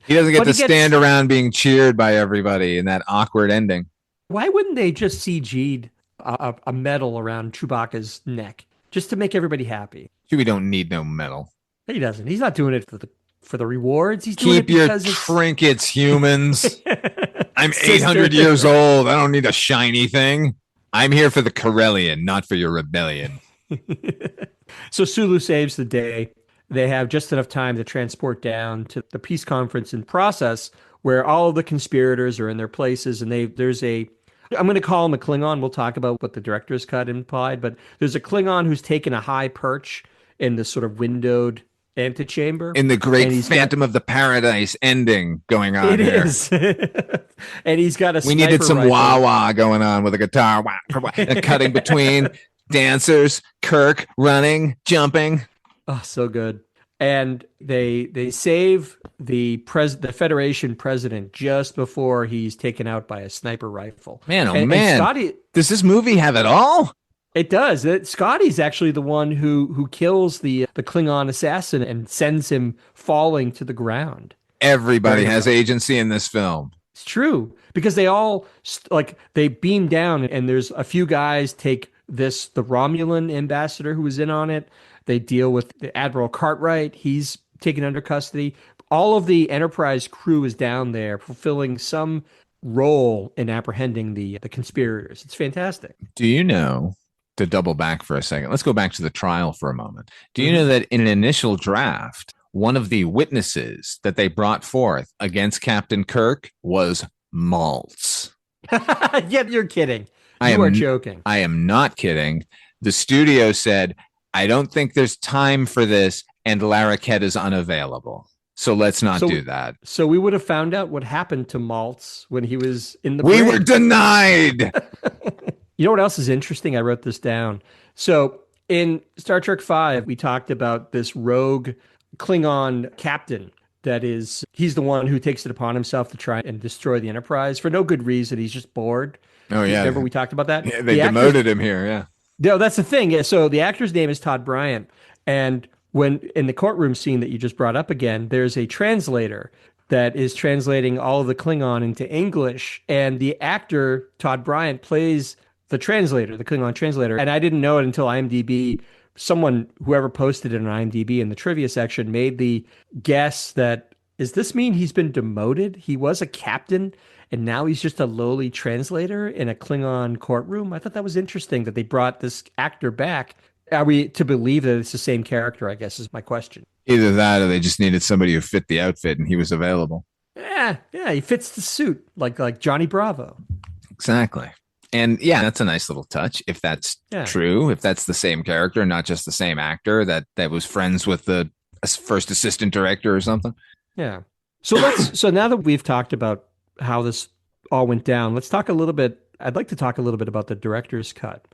He doesn't get to stand around being cheered by everybody in that awkward ending. Why wouldn't they just CG'd a medal around Chewbacca's neck just to make everybody happy? Chewie don't need no medal. He doesn't. He's not doing it for the rewards. He's doing it because your trinkets, humans. I'm 800 years old. I don't need a shiny thing. I'm here for the Corellian, not for your rebellion. So Sulu saves the day. They have just enough time to transport down to the peace conference in process, where all of the conspirators are in their places, and I'm going to call him a Klingon. We'll talk about what the director's cut implied, but there's a Klingon who's taken a high perch in this sort of windowed antechamber. In the great And Phantom of the Paradise ending going on it here. is. And he's got a We needed sniper some rifle. wah-wah going on with a guitar, and cutting between dancers, Kirk running, jumping. Oh, so good. And they save the Federation president just before he's taken out by a sniper rifle. Man, oh And man. Scotty, Does this movie have it all? it does. Scotty's actually the one who kills the Klingon assassin and sends him falling to the ground. Everybody Very has rough. agency in this film. It's true because they all they beam down and there's a few guys take the Romulan ambassador who was in on it. They deal with the Admiral Cartwright. He's taken under custody. All of the Enterprise crew is down there fulfilling some role in apprehending the conspirators. It's fantastic. Do you know, to double back for a second, let's go back to the trial for a moment. Do you Mhm. know that in an initial draft, one of the witnesses that they brought forth against Captain Kirk was Maltz? Yeah, you're kidding. I You are am joking. I am not kidding. The studio said, I don't think there's time for this, and Larroquette is unavailable. So let's not So do that. so we would have found out what happened to Maltz when he was in the We brig. were denied. You know what else is interesting? I wrote this down. So in Star Trek V, we talked about this rogue Klingon captain he's the one who takes it upon himself to try and destroy the Enterprise for no good reason. He's just bored. Oh, yeah. Remember we talked about that? Yeah, they The demoted him here. Yeah. No, that's the thing. Yeah, so the actor's name is Todd Bryant. And when in the courtroom scene that you just brought up again, there's a translator that is translating all of the Klingon into English. And the actor, Todd Bryant, plays the translator, the Klingon translator. And I didn't know it until IMDb. Whoever posted it on IMDb in the trivia section, made the guess that, does this mean he's been demoted? He was a captain and now he's just a lowly translator in a Klingon courtroom. I thought that was interesting that they brought this actor back. Are we to believe that it's the same character, I guess is my question. Either that or they just needed somebody who fit the outfit and he was available. Yeah, he fits the suit like Johnny Bravo. Exactly. And yeah, that's a nice little touch. If that's Yeah. true, if that's the same character, not just the same actor that was friends with the first assistant director or something. Yeah. So now that we've talked about how this all went down, let's talk a little bit. I'd like to talk a little bit about the director's cut.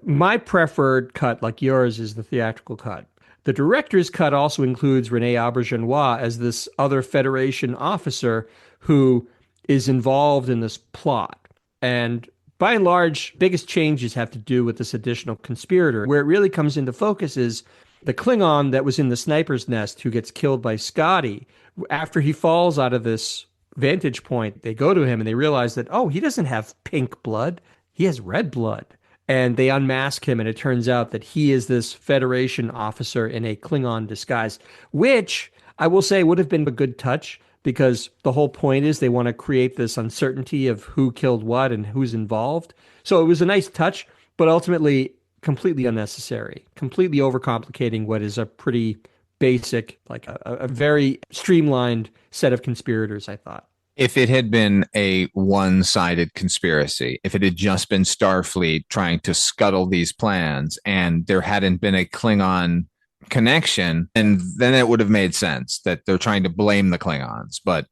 My preferred cut, like yours, is the theatrical cut. The director's cut also includes Rene Auberjonois as this other Federation officer who is involved in this plot. And by and large, biggest changes have to do with this additional conspirator. Where it really comes into focus is the Klingon that was in the sniper's nest who gets killed by Scotty. After he falls out of this vantage point, they go to him and they realize that, oh, he doesn't have pink blood. He has red blood. And they unmask him, and it turns out that he is this Federation officer in a Klingon disguise, which I will say would have been a good touch because the whole point is they want to create this uncertainty of who killed what and who's involved. So it was a nice touch, but ultimately completely unnecessary, completely overcomplicating what is a pretty basic, like a very streamlined set of conspirators, I thought. If it had been a one-sided conspiracy, if it had just been Starfleet trying to scuttle these plans and there hadn't been a Klingon connection, and then it would have made sense that they're trying to blame the Klingons. But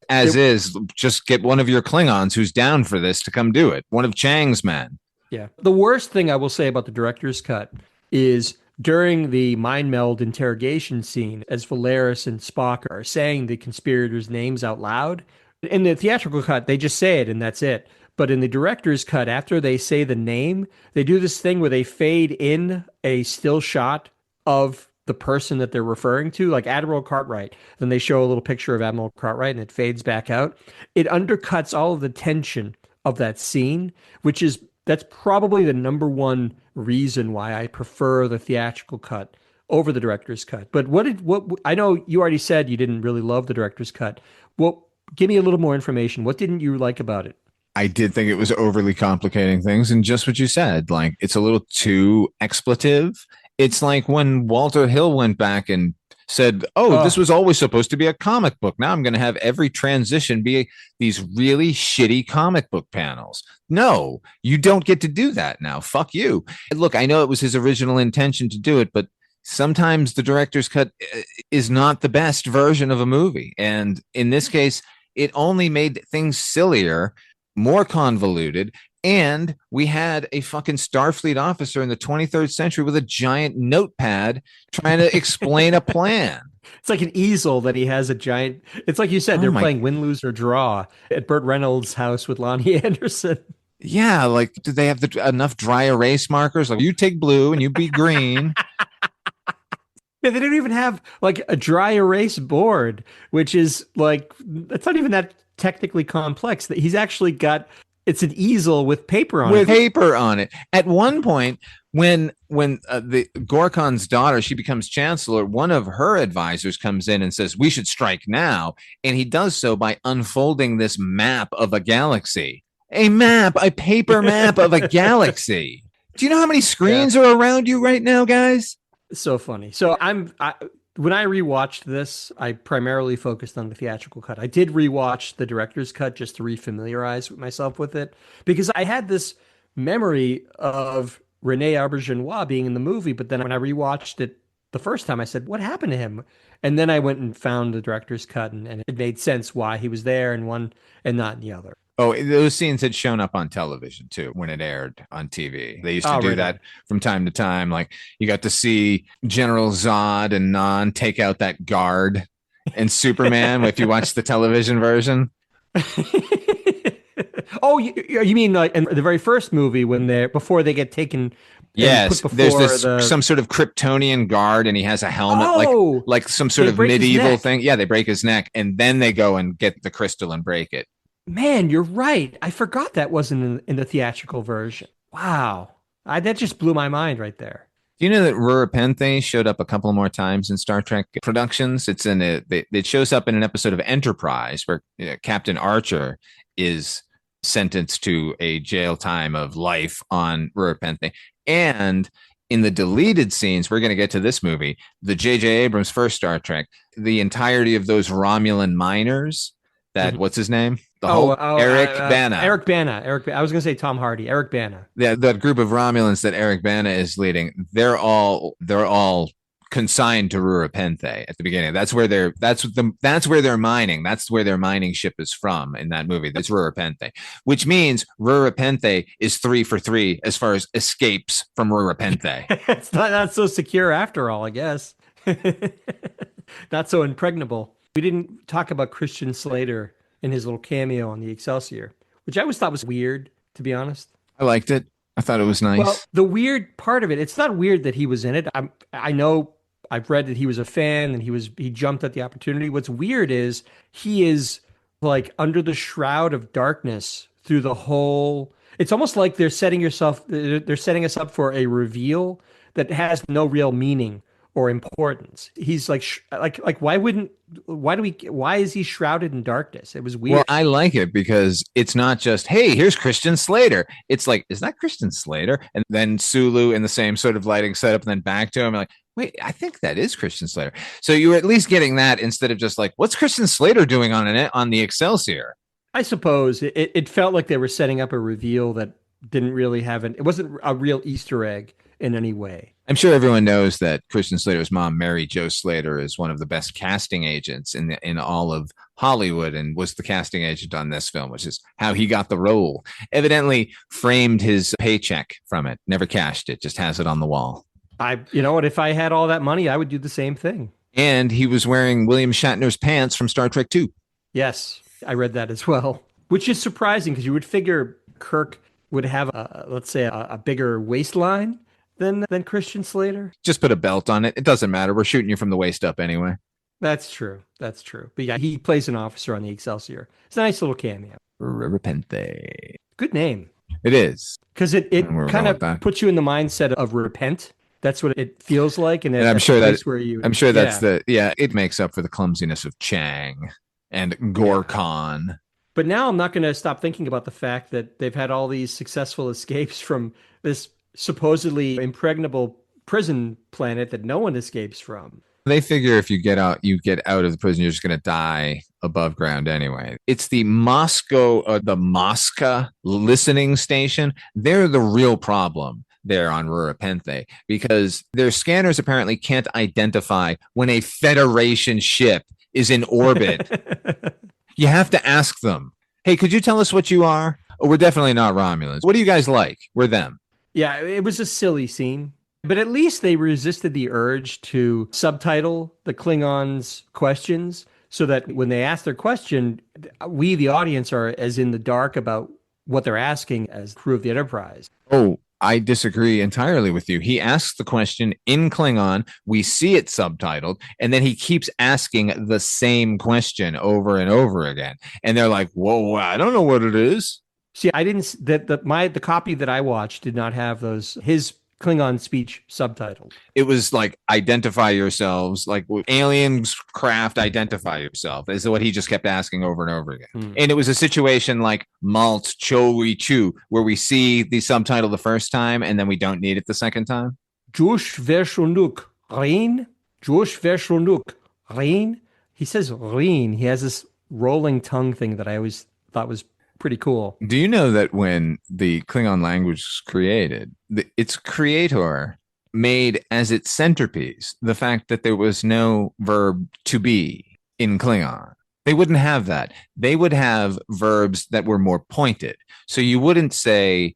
just get one of your Klingons who's down for this to come do it. One of Chang's men. Yeah. The worst thing I will say about the director's cut is during the mind meld interrogation scene, as Valeris and Spock are saying the conspirators' names out loud. In the theatrical cut, they just say it and that's it. But in the director's cut, after they say the name, they do this thing where they fade in a still shot of the person that they're referring to, like Admiral Cartwright. Then they show a little picture of Admiral Cartwright and it fades back out. It undercuts all of the tension of that scene, that's probably the number one reason why I prefer the theatrical cut over the director's cut. But I know you already said you didn't really love the director's cut. Well, give me a little more information. What didn't you like about it? I did think it was overly complicating things. And just what you said, like it's a little too expletive. It's like when Walter Hill went back and said, this was always supposed to be a comic book. Now I'm going to have every transition be these really shitty comic book panels. No, you don't get to do that now. Fuck you. Look, I know it was his original intention to do it, but sometimes the director's cut is not the best version of a movie. And in this case, it only made things sillier, more convoluted. And we had a fucking Starfleet officer in the 23rd century with a giant notepad trying to explain a plan. It's like an easel that he has a giant. It's like you said, they're playing win, lose, or draw at Burt Reynolds' house with Lonnie Anderson. Yeah, like, do they have enough dry erase markers? Like, you take blue and you be green. Yeah, they don't even have like a dry erase board, which is like, it's not even that technically complex. That he's actually got, it's an easel with paper on it. With paper on it. At one point, when the Gorkon's daughter, she becomes chancellor, one of her advisors comes in and says, we should strike now. And he does so by unfolding this map of a galaxy. A paper map of a galaxy. Do you know how many screens are around you right now, guys? So funny. So when I rewatched this, I primarily focused on the theatrical cut. I did rewatch the director's cut just to refamiliarize myself with it, because I had this memory of Rene Auberjonois being in the movie, but then when I rewatched it the first time, I said, what happened to him? And then I went and found the director's cut, and it made sense why he was there in one and not in the other. Oh, those scenes had shown up on television too when it aired on TV. They used to do that from time to time. Like, you got to see General Zod and Non take out that guard and Superman if you watch the television version. Oh, you mean like in the very first movie before they get taken? Yes, there's some sort of Kryptonian guard, and he has a helmet, like some sort of medieval thing. Yeah, they break his neck, and then they go and get the crystal and break it. Man, you're right. I forgot that wasn't in the theatrical version. Wow. That just blew my mind right there. Do you know that Rura Penthe showed up a couple more times in Star Trek productions? It shows up in an episode of Enterprise where Captain Archer is sentenced to a jail time of life on Rura Penthe. And in the deleted scenes, we're going to get to this movie, the J.J. Abrams' first Star Trek, the entirety of those Romulan miners, what's his name? Eric Bana. Eric Bana. I was going to say Tom Hardy. Eric Bana. Yeah, that group of Romulans that Eric Bana is leading, they're all consigned to Rura Penthe at the beginning. That's where they're mining. That's where their mining ship is from in that movie. That's Rura Penthe, which means Rura Penthe is 3 for 3 as far as escapes from Rura Penthe. It's not so secure after all, I guess. Not so impregnable. We didn't talk about Christian Slater in his little cameo on the Excelsior, which I always thought was weird, to be honest. I liked it. I thought it was nice. Well, the weird part of it, it's not weird that he was in it. I know I've read that he was a fan and he jumped at the opportunity. What's weird is he is like under the shroud of darkness through the whole. It's almost like they're setting us up for a reveal that has no real meaning or importance. He's like why is he shrouded in darkness? It was weird. Well, I like it because it's not just, hey, here's Christian Slater. It's like, is that Christian Slater? And then Sulu in the same sort of lighting setup, and then back to him, like, wait, I think that is Christian Slater. So you were at least getting that instead of just like, what's Christian Slater doing on the Excelsior? I suppose it felt like they were setting up a reveal that didn't really it wasn't a real Easter egg in any way. I'm sure everyone knows that Christian Slater's mom, Mary Jo Slater, is one of the best casting agents in all of Hollywood, and was the casting agent on this film, which is how he got the role. Evidently framed his paycheck from it, never cashed it, just has it on the wall. You know what? If I had all that money, I would do the same thing. And he was wearing William Shatner's pants from Star Trek II. Yes, I read that as well, which is surprising because you would figure Kirk would have a bigger waistline than Christian Slater. Just put a belt on it. It doesn't matter. We're shooting you from the waist up anyway. That's true. But yeah, he plays an officer on the Excelsior. It's a nice little cameo. Rura Penthe. Good name. It is. Because it kind of puts you in the mindset of repent. That's what it feels like. And I'm sure that's it makes up for the clumsiness of Chang and Gorkon. Yeah. But now I'm not going to stop thinking about the fact that they've had all these successful escapes from this supposedly impregnable prison planet that no one escapes from. They figure if you get out of the prison, you're just going to die above ground anyway. It's the Mosca listening station. They're the real problem. there on Rurapenthe because their scanners apparently can't identify when a Federation ship is in orbit. You have to ask them, hey, could you tell us what you are? Oh, we're definitely not Romulans. What do you guys like? We're them. Yeah, it was a silly scene. But at least they resisted the urge to subtitle the Klingons' questions so that when they ask their question, we, the audience, are as in the dark about what they're asking as crew of the Enterprise. Oh, I disagree entirely with you. He asks the question in Klingon. We see it subtitled, and then he keeps asking the same question over and over again. And they're like, whoa, I don't know what it is. See, I didn't, the copy that I watched did not have his Klingon speech subtitled. It was like identify yourselves, like aliens craft, identify yourself, is what he just kept asking over and over again. And it was a situation like Malt Choi Chu, where we see the subtitle the first time and then we don't need it the second time. Josh Vershonuk Rain. Josh Vershonuk Rain. He says Rain. He has this rolling tongue thing that I always thought was pretty cool. Do you know that when the Klingon language was created, its creator made as its centerpiece the fact that there was no verb to be in Klingon? They wouldn't have that. They would have verbs that were more pointed. So you wouldn't say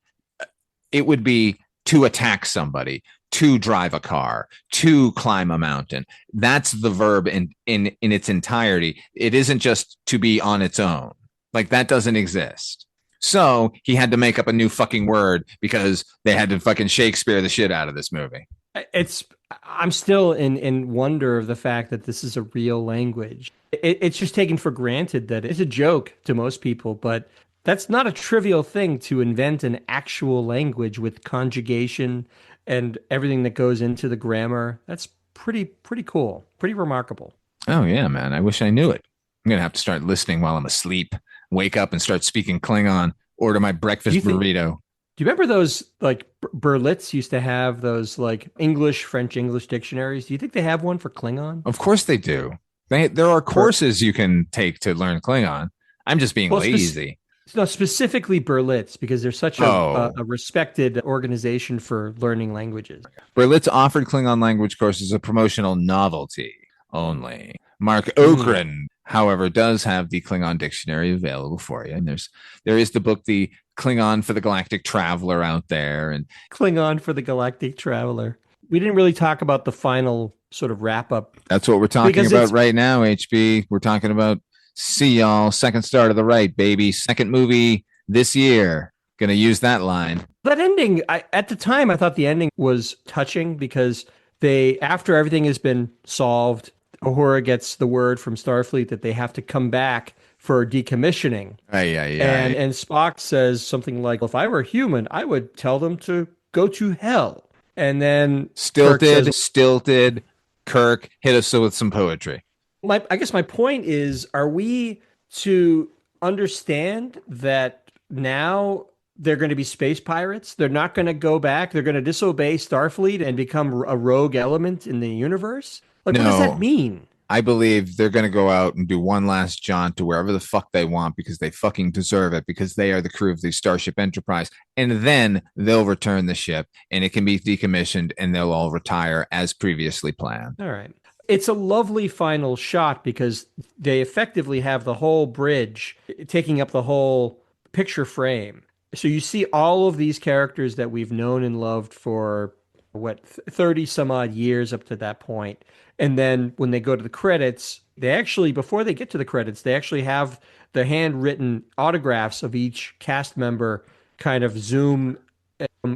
it would be to attack somebody, to drive a car, to climb a mountain. That's the verb in its entirety. It isn't just to be on its own. Like that doesn't exist. So he had to make up a new fucking word because they had to fucking Shakespeare the shit out of this movie. I'm still in wonder of the fact that this is a real language. It's just taken for granted that it's a joke to most people, but that's not a trivial thing to invent an actual language with conjugation and everything that goes into the grammar. That's pretty cool, pretty remarkable. Oh yeah, man. I wish I knew it. I'm going to have to start listening while I'm asleep. Wake up and start speaking Klingon, order my breakfast burrito. Do you remember those, like, Berlitz used to have those, like, French-English dictionaries? Do you think they have one for Klingon? Of course they do. There are courses you can take to learn Klingon. I'm just being lazy. No, specifically Berlitz, because they're such a respected organization for learning languages. Berlitz offered Klingon language courses a promotional novelty only. Mark Ogren, however, does have the Klingon dictionary available for you. And there is the book, The Klingon for the Galactic Traveler, out there. And Klingon for the Galactic Traveler. We didn't really talk about the final sort of wrap up. That's what we're talking about right now, HB. We're talking about see y'all, second star to the right, baby. Second movie this year. Gonna use that line. That ending, at the time, I thought the ending was touching because after everything has been solved, Uhura gets the word from Starfleet that they have to come back for decommissioning. And Spock says something like, if I were human, I would tell them to go to hell. And then stilted, Kirk hit us with some poetry. I guess my point is, are we to understand that now they're going to be space pirates? They're not going to go back. They're going to disobey Starfleet and become a rogue element in the universe? Like, no. What does that mean? I believe they're going to go out and do one last jaunt to wherever the fuck they want because they fucking deserve it, because they are the crew of the Starship Enterprise. And then they'll return the ship and it can be decommissioned and they'll all retire as previously planned. All right. It's a lovely final shot because they effectively have the whole bridge taking up the whole picture frame. So you see all of these characters that we've known and loved for 30 some odd years up to that point. And then when they go to the credits, before they get to the credits, they actually have the handwritten autographs of each cast member kind of zoom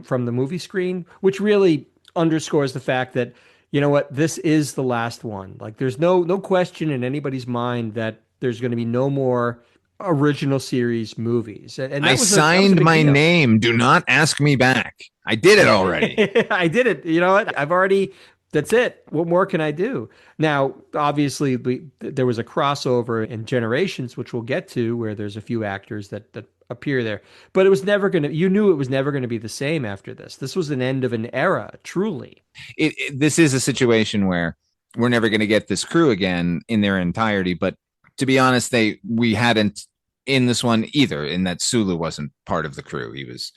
from the movie screen, which really underscores the fact that, you know what, this is the last one. Like, there's no question in anybody's mind that there's going to be no more original series movies. And I signed my name. Do not ask me back. I did it already. I did it. You know what? That's it. What more can I do? Now, obviously, there was a crossover in Generations, which we'll get to, where there's a few actors that appear there. But you knew it was never going to be the same after this. This was an end of an era, truly. This is a situation where we're never going to get this crew again in their entirety. But to be honest, we hadn't in this one either, in that Sulu wasn't part of the crew. He was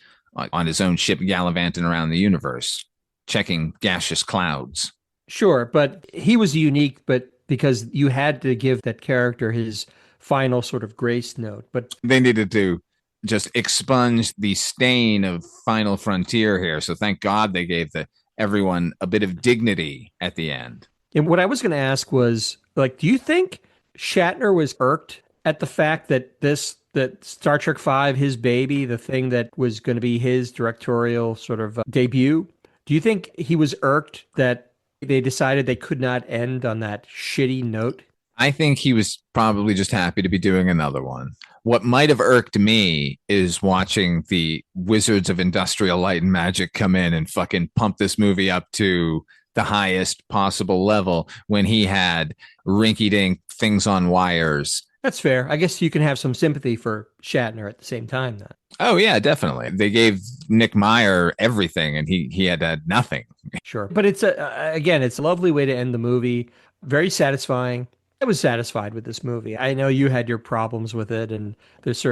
on his own ship gallivanting around the universe, checking gaseous clouds. Sure, but he was unique, but because you had to give that character his final sort of grace note. But They needed to just expunge the stain of Final Frontier here. So thank God they gave everyone a bit of dignity at the end. and what I was going to ask was, like, do you think Shatner was irked at the fact that that Star Trek V, his baby, the thing that was going to be his directorial sort of debut, do you think he was irked that they decided they could not end on that shitty note? I think he was probably just happy to be doing another one. What might have irked me is watching the Wizards of Industrial Light and Magic come in and fucking pump this movie up to the highest possible level when he had rinky dink things on wires. That's fair. I guess you can have some sympathy for Shatner at the same time then. Oh, yeah, definitely. They gave Nick Meyer everything and he had nothing. Sure. But it's again, it's a lovely way to end the movie. Very satisfying. I was satisfied with this movie. I know you had your problems with it, and there's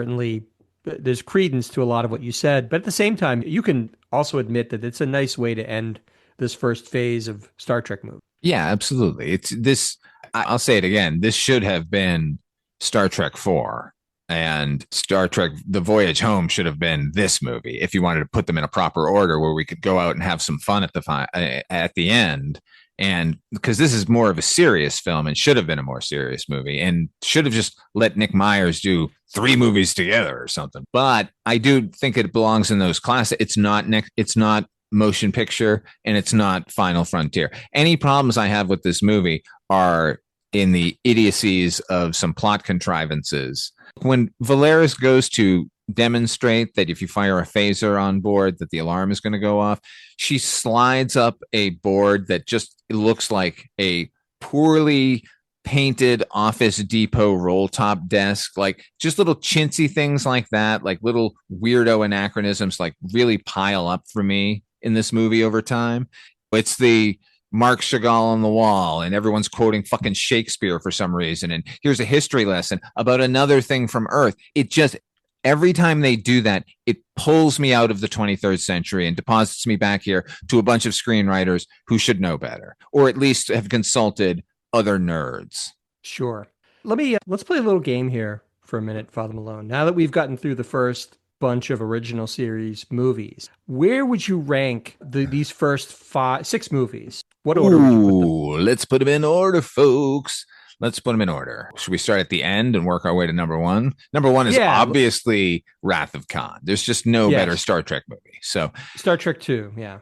credence to a lot of what you said, but at the same time, you can also admit that it's a nice way to end this first phase of Star Trek movie. Yeah, absolutely. It's this. I'll say it again. This should have been Star Trek 4, and Star Trek: The Voyage Home should have been this movie. If you wanted to put them in a proper order, where we could go out and have some fun at the end. And because this is more of a serious film and should have been a more serious movie and should have just let Nick Myers do 3 movies together or something. But I do think it belongs in those classes. It's not motion picture and it's not Final Frontier. Any problems I have with this movie are in the idiocies of some plot contrivances. When Valeris goes to demonstrate that if you fire a phaser on board that the alarm is going to go off, she slides up a board that just looks like a poorly painted Office Depot roll top desk, like just little chintzy things like that, like little weirdo anachronisms, like really pile up for me in this movie over time. It's the Mark Chagall on the wall and everyone's quoting fucking Shakespeare for some reason, and here's a history lesson about another thing from Earth. It just, every time they do that, it pulls me out of the 23rd century and deposits me back here to a bunch of screenwriters who should know better, or at least have consulted other nerds. Sure. Let's play a little game here for a minute, Father Malone. Now that we've gotten through the first bunch of original series movies, where would you rank these first 6 movies? What order would you put them? Let's put them in order, folks. Let's put them in order. Should we start at the end and work our way to number 1? Number 1 is obviously Wrath of Khan. There's just no better Star Trek movie. So Star Trek 2, yeah.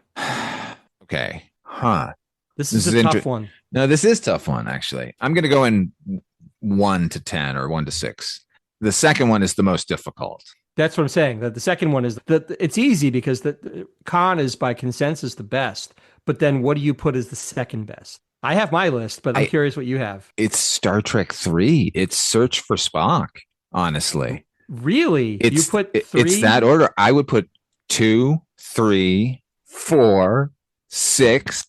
Okay. Huh. This is a tough one. No, this is a tough one, actually. I'm going to go in 1 to 10 or 1 to 6. The second one is the most difficult. That's what I'm saying. That the second one is it's easy because the Khan is by consensus the best. But then what do you put as the second best? I have my list, but I'm curious what you have. It's Star Trek 3. It's Search for Spock, honestly. Really? You put 3? It's that order. I would put 2, 3, 4, 6,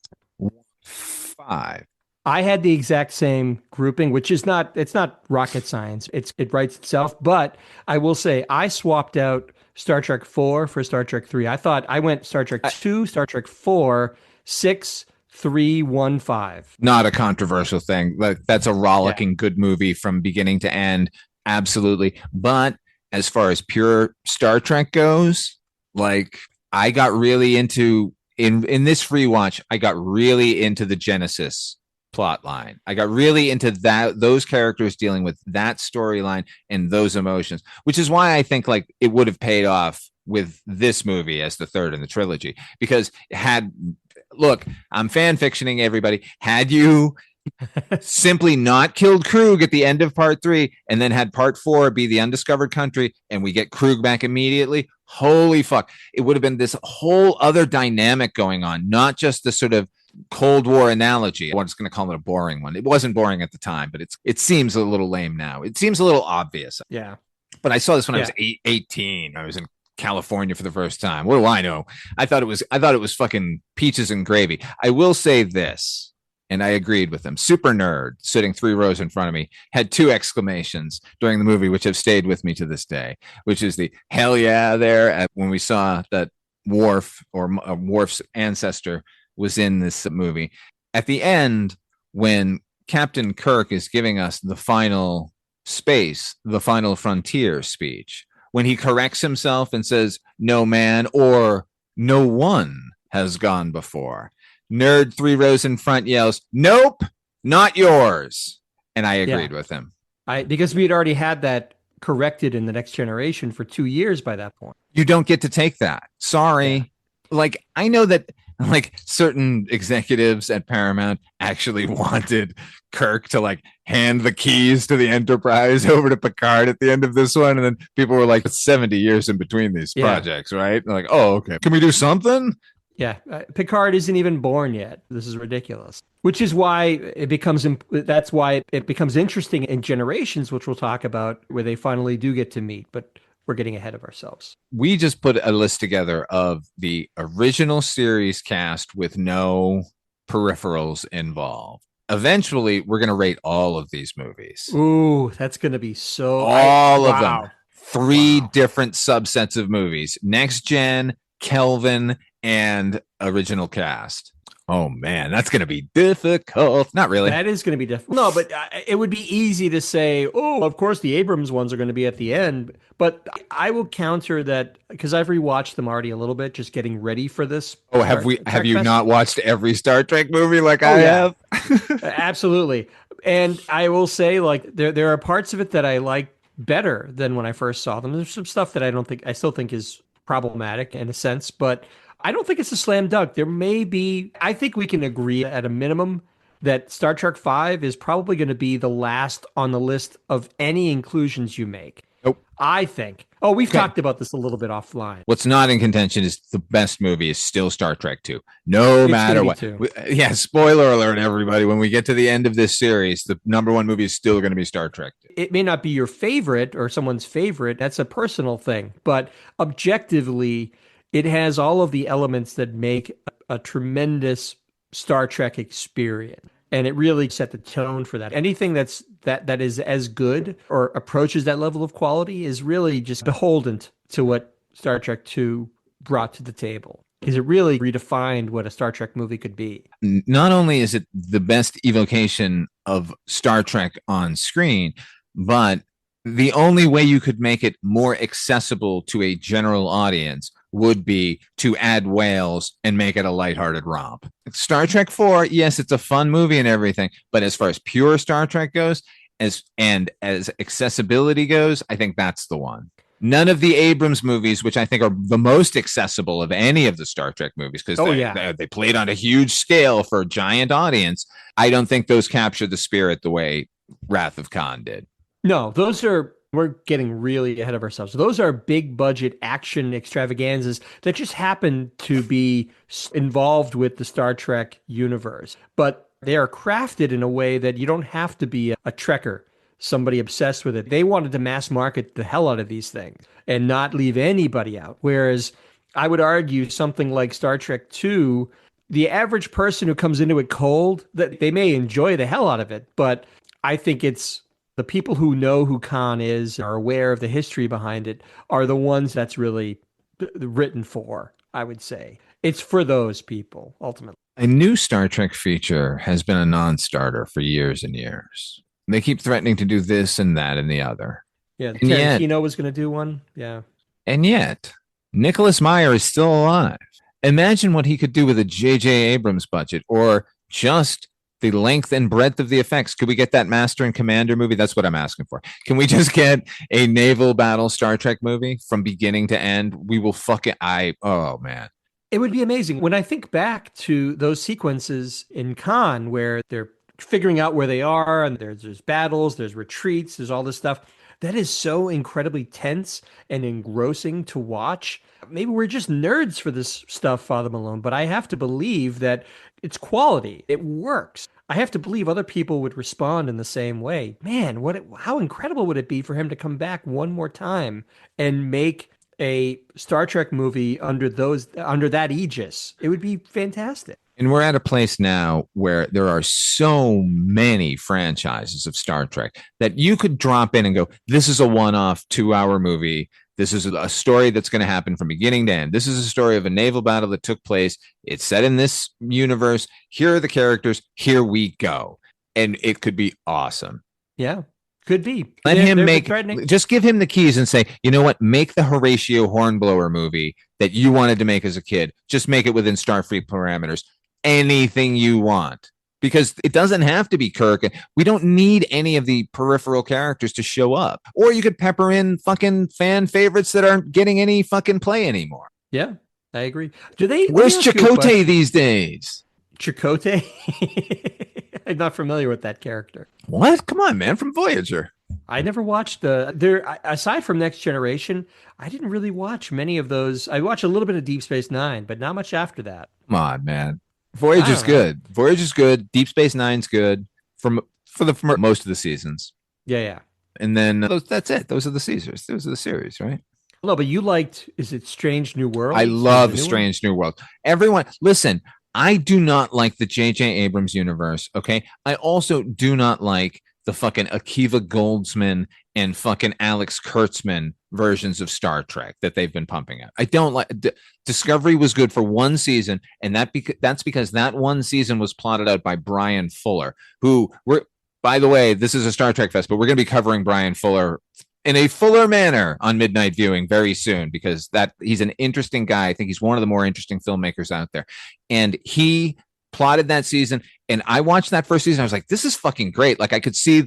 5. I had the exact same grouping, which is it's not rocket science. It writes itself. But I will say I swapped out Star Trek 4 for Star Trek 3. I went Star Trek 2, Star Trek 4, 6, 3, 1, 5. Not a controversial thing. That's a rollicking good movie from beginning to end. Absolutely. But as far as pure Star Trek goes, like I got really into in this rewatch, I got really into the Genesis plot line. I got really into those characters dealing with that storyline and those emotions, which is why I think like it would have paid off with this movie as the third in the trilogy, because look, I'm fan fictioning everybody. Had you simply not killed Krug at the end of part 3 and then had part 4 be the undiscovered country and we get Krug back immediately, holy fuck, it would have been this whole other dynamic going on, not just the sort of Cold War analogy. I'm just going to call it a boring one. It wasn't boring at the time, but it seems a little lame now. It seems a little obvious. Yeah. But I saw this when I was 18. I was in California for the first time. What do I know? I thought it was fucking peaches and gravy. I will say this, and I agreed with him. Super nerd sitting 3 rows in front of me had 2 exclamations during the movie, which have stayed with me to this day, which is the hell yeah there when we saw that Worf or Worf's ancestor was in this movie. At the end, when Captain Kirk is giving us the final space, the final frontier speech, when he corrects himself and says, no man or no one has gone before, nerd 3 rows in front yells, nope, not yours. And I agreed with him. Because we had already had that corrected in The Next Generation for 2 years by that point. You don't get to take that. Sorry. Yeah. Like, I know that like certain executives at Paramount actually wanted Kirk to like hand the keys to the Enterprise over to Picard at the end of this one. And then people were like, it's 70 years in between these projects, right? And like, oh, okay. Can we do something? Yeah. Picard isn't even born yet. This is ridiculous. Which is why that's why it becomes interesting in Generations, which we'll talk about, where they finally do get to meet. But we're getting ahead of ourselves. We just put a list together of the original series cast with no peripherals involved. Eventually, we're going to rate all of these movies. Ooh, that's going to be so... All of them. 3 different subsets of movies. Next Gen, Kelvin, and original cast. Oh, man, that's going to be difficult. Not really. That is going to be difficult. No, but it would be easy to say, oh, of course, the Abrams ones are going to be at the end. But I will counter that because I've rewatched them already a little bit, just getting ready for this. Oh, have you not watched every Star Trek movie like I have? Absolutely. And I will say, like, there are parts of it that I like better than when I first saw them. There's some stuff that I still think is problematic in a sense, but I don't think it's a slam dunk. There may be, I think we can agree at a minimum that Star Trek V is probably going to be the last on the list of any inclusions you make. Nope. I think. Oh, we've talked about this a little bit offline. What's not in contention is the best movie is still Star Trek 2. No matter what. Yeah, spoiler alert, everybody. When we get to the end of this series, the #1 movie is still going to be Star Trek 2. It may not be your favorite or someone's favorite. That's a personal thing. But objectively, it has all of the elements that make a tremendous Star Trek experience. And it really set the tone for that. Anything that is as good or approaches that level of quality is really just beholden to what Star Trek II brought to the table. Because it really redefined what a Star Trek movie could be. Not only is it the best evocation of Star Trek on screen, but the only way you could make it more accessible to a general audience would be to add whales and make it a lighthearted romp. Star Trek 4, yes, it's a fun movie and everything, but as far as pure Star Trek goes, as accessibility goes, I think that's the one. None of the Abrams movies, which I think are the most accessible of any of the Star Trek movies, because they played on a huge scale for a giant audience, I don't think those capture the spirit the way Wrath of Khan did. No, we're getting really ahead of ourselves. Those are big budget action extravaganzas that just happen to be involved with the Star Trek universe. But they are crafted in a way that you don't have to be a Trekker, somebody obsessed with it. They wanted to mass market the hell out of these things and not leave anybody out. Whereas I would argue something like Star Trek II, the average person who comes into it cold, that they may enjoy the hell out of it, but I think it's the people who know who Khan is, are aware of the history behind it, are the ones that's really written for, I would say. It's for those people, ultimately. A new Star Trek feature has been a non-starter for years and years. They keep threatening to do this and that and the other. Yeah, Tarantino was going to do one. Yeah. And yet, Nicholas Meyer is still alive. Imagine what he could do with a J.J. Abrams budget, or just the length and breadth of the effects. Could we get that Master and Commander movie? That's what I'm asking for. Can we just get a naval battle Star Trek movie from beginning to end? We will oh man. It would be amazing. When I think back to those sequences in Khan where they're figuring out where they are and there's battles, there's retreats, there's all this stuff. That is so incredibly tense and engrossing to watch. Maybe we're just nerds for this stuff, Father Malone, but I have to believe that it's quality. It works. I have to believe other people would respond in the same way. Man, how incredible would it be for him to come back one more time and make a Star Trek movie under that aegis? It would be fantastic. And we're at a place now where there are so many franchises of Star Trek that you could drop in and go, this is a one-off 2-hour movie. This is a story that's going to happen from beginning to end. This is a story of a naval battle that took place. It's set in this universe. Here are the characters. Here we go. And it could be awesome. Yeah, could be. Let him make, just give him the keys and say, you know what, make the Horatio Hornblower movie that you wanted to make as a kid. Just make it within Starfleet parameters. Anything you want, because it doesn't have to be Kirk. We don't need any of the peripheral characters to show up. Or you could pepper in fucking fan favorites that aren't getting any fucking play anymore. Yeah, I agree. Do they? Where's Chakotay these days? Chakotay? I'm not familiar with that character. What? Come on, man, from Voyager. I never watched aside from Next Generation, I didn't really watch many of those. I watched a little bit of Deep Space Nine, but not much after that. Come on, man. Voyager's good. Voyager's good. Deep Space Nine's good for most of the seasons. Yeah. And then that's it. Those are the Caesars. Those are the series, right? No, but you liked, is it Strange New World? I love Strange New World. Everyone, listen, I do not like the J.J. Abrams universe, okay? I also do not like the fucking Akiva Goldsman and fucking Alex Kurtzman versions of Star Trek that they've been pumping out. I don't like Discovery was good for one season, and that's because that one season was plotted out by Brian Fuller, who by the way, this is a Star Trek fest, but we're going to be covering Brian Fuller in a fuller manner on Midnight Viewing very soon, because he's an interesting guy. I think he's one of the more interesting filmmakers out there. And he plotted that season, and I watched that first season. I was like, this is fucking great. Like, I could see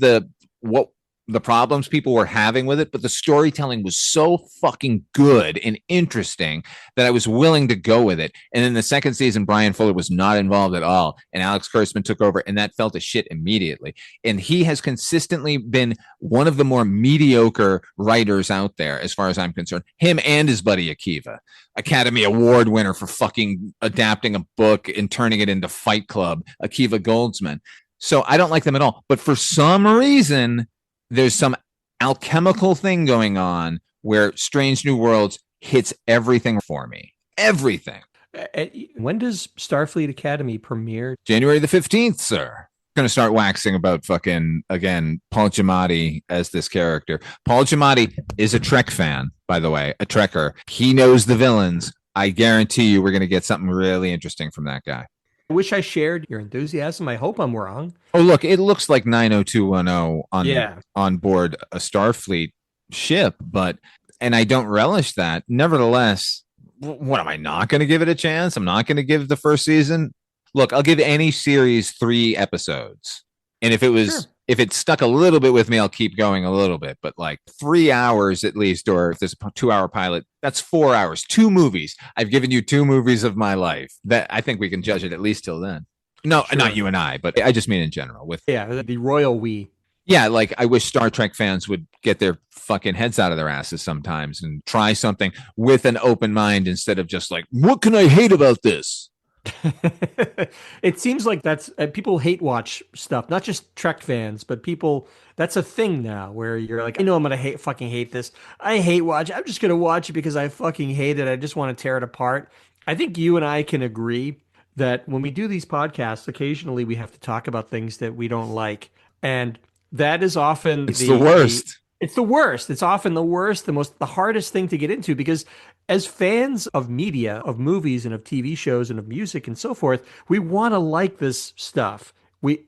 what the problems people were having with it, but the storytelling was so fucking good and interesting that I was willing to go with it. And in the second season, Brian Fuller was not involved at all, and Alex Kurtzman took over, and that fell to shit immediately. And he has consistently been one of the more mediocre writers out there, as far as I'm concerned. Him and his buddy Akiva, Academy Award winner for fucking adapting a book and turning it into Fight Club, Akiva Goldsman. So I don't like them at all. But for some reason, there's some alchemical thing going on where Strange New Worlds hits everything for me. Everything. When does Starfleet Academy premiere? January the 15th, sir. Going to start waxing about fucking, again, Paul Giamatti as this character. Paul Giamatti is a Trek fan, by the way, a Trekker. He knows the villains. I guarantee you we're going to get something really interesting from that guy. I wish I shared your enthusiasm. I hope I'm wrong. Oh, look, it looks like 90210 on board a Starfleet ship, and I don't relish that. Nevertheless, what am I not going to give it a chance? I'm not going to give the first season. Look, I'll give any series 3 episodes. And if it stuck a little bit with me, I'll keep going a little bit. But like 3 hours at least, or if there's a 2-hour pilot, that's 4 hours. 2 movies. I've given you 2 movies of my life. That I think we can judge it at least till then. No, sure. Not you and I, but I just mean in general. The royal we. Yeah, like I wish Star Trek fans would get their fucking heads out of their asses sometimes and try something with an open mind instead of just like, what can I hate about this? It seems like that's people hate watch stuff, not just Trek fans, but people. That's a thing now where you're like, I know I'm gonna fucking hate this. I hate watch. I'm just gonna watch it because I fucking hate it. I just want to tear it apart. I think you and I can agree that when we do these podcasts, occasionally we have to talk about things that we don't like, and that is often the worst. It's the worst. It's often the worst, the hardest thing to get into, because as fans of media, of movies and of TV shows and of music and so forth, we want to like this stuff.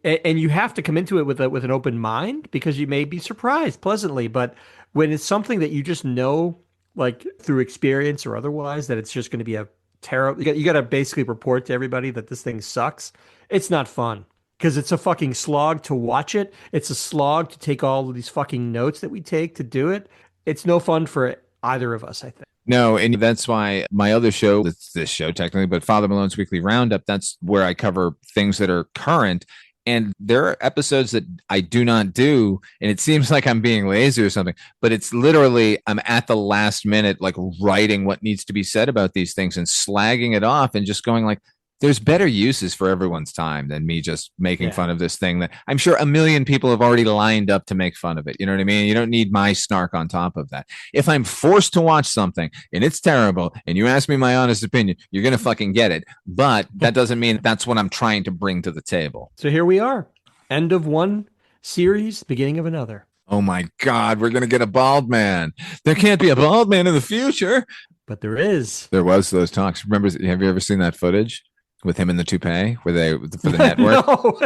And you have to come into it with an open mind, because you may be surprised pleasantly. But when it's something that you just know, like through experience or otherwise, that it's just going to be a terrible, you got to basically report to everybody that this thing sucks. It's not fun. Because it's a fucking slog to watch it. It's a slog to take all of these fucking notes that we take to do it. It's no fun for either of us, I think. No, and that's why my other show, it's this show technically, but Father Malone's Weekly Roundup, that's where I cover things that are current. And there are episodes that I do not do, and it seems like I'm being lazy or something, but it's literally, I'm at the last minute, like writing what needs to be said about these things and slagging it off and just going like, There's better uses for everyone's time than me just making fun of this thing that I'm sure a million people have already lined up to make fun of it. You know what I mean? You don't need my snark on top of that. If I'm forced to watch something and it's terrible and you ask me my honest opinion, you're going to fucking get it. But that doesn't mean that's what I'm trying to bring to the table. So here we are. End of one series, beginning of another. Oh my God, we're going to get a bald man. There can't be a bald man in the future. But there is. There was those talks. Remember, have you ever seen that footage with him in the toupee where they for the network? No,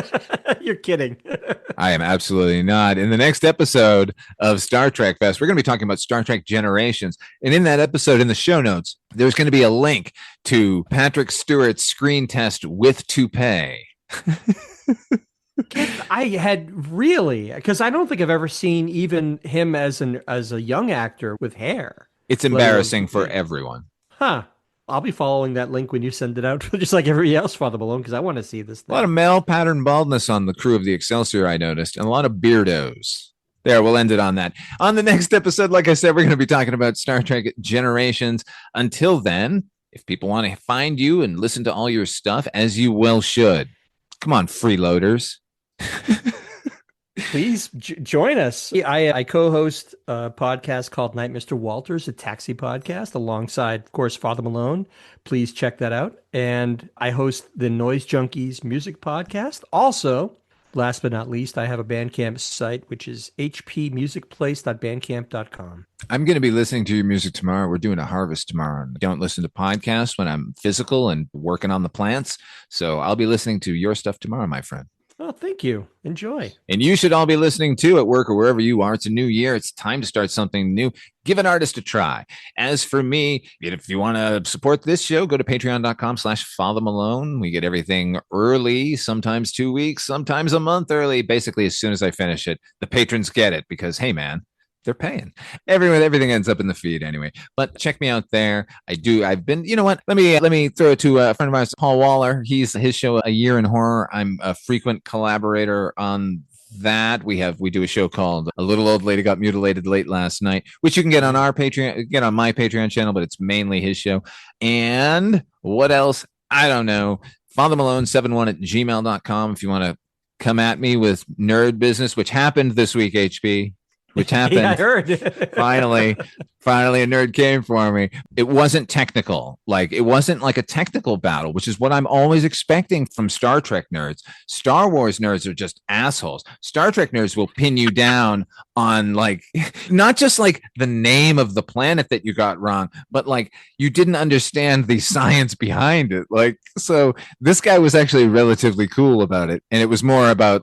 you're kidding. I am absolutely not. In the next episode of Star Trek Fest, we're going to be talking about Star Trek Generations. And in that episode, in the show notes, there's going to be a link to Patrick Stewart's screen test with toupee. I had really, because I don't think I've ever seen even him as a young actor with hair. It's embarrassing for everyone. Huh. I'll be following that link when you send it out, just like everybody else, Father Malone, because I want to see this thing. A lot of male pattern baldness on the crew of the Excelsior, I noticed, and a lot of beardos. There, we'll end it on that. On the next episode, like I said, we're going to be talking about Star Trek Generations. Until then, if people want to find you and listen to all your stuff, as you well should, come on, freeloaders. Please join us. I co-host a podcast called Night Mr. Walters, a taxi podcast, alongside, of course, Father Malone. Please check that out. And I host the Noise Junkies music podcast. Also, last but not least, I have a Bandcamp site, which is hpmusicplace.bandcamp.com. I'm going to be listening to your music tomorrow. We're doing a harvest tomorrow. I don't listen to podcasts when I'm physical and working on the plants. So I'll be listening to your stuff tomorrow, my friend. Oh, thank you. Enjoy. And you should all be listening too at work or wherever you are. It's a new year. It's time to start something new. Give an artist a try. As for me, if you want to support this show, go to patreon.com/Father Malone. We get everything early, sometimes 2 weeks, sometimes a month early. Basically, as soon as I finish it, the patrons get it because, hey, man, they're paying. Everything ends up in the feed anyway. But check me out there. I've been, you know what? Let me throw it to a friend of mine, Paul Waller. His show, A Year in Horror. I'm a frequent collaborator on that. We do a show called A Little Old Lady Got Mutilated Late Last Night, which you can get on our Patreon, get on my Patreon channel, but it's mainly his show. And what else? I don't know. FatherMalone71@gmail.com if you want to come at me with nerd business, which happened this week, HB. Which happened. Yeah, I heard. Finally, a nerd came for me. It wasn't technical. It wasn't like a technical battle, which is what I'm always expecting from Star Trek nerds. Star Wars nerds are just assholes. Star Trek nerds will pin you down on not just the name of the planet that you got wrong, but you didn't understand the science behind it. So this guy was actually relatively cool about it. And it was more about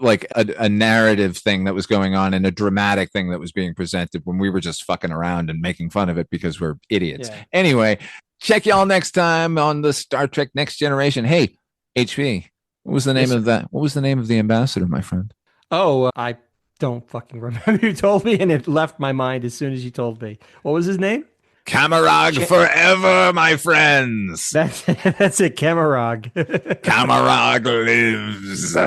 a narrative thing that was going on and a dramatic thing that was being presented when we were just fucking around and making fun of it because we're idiots. Yeah. Anyway, check y'all next time on the Star Trek Next Generation. Hey, HP, what was the name of that? What was the name of the ambassador, my friend? Oh, I don't fucking remember. You told me and it left my mind as soon as you told me. What was his name? Camarog forever, my friends. That's it, Camarog. Camarog lives.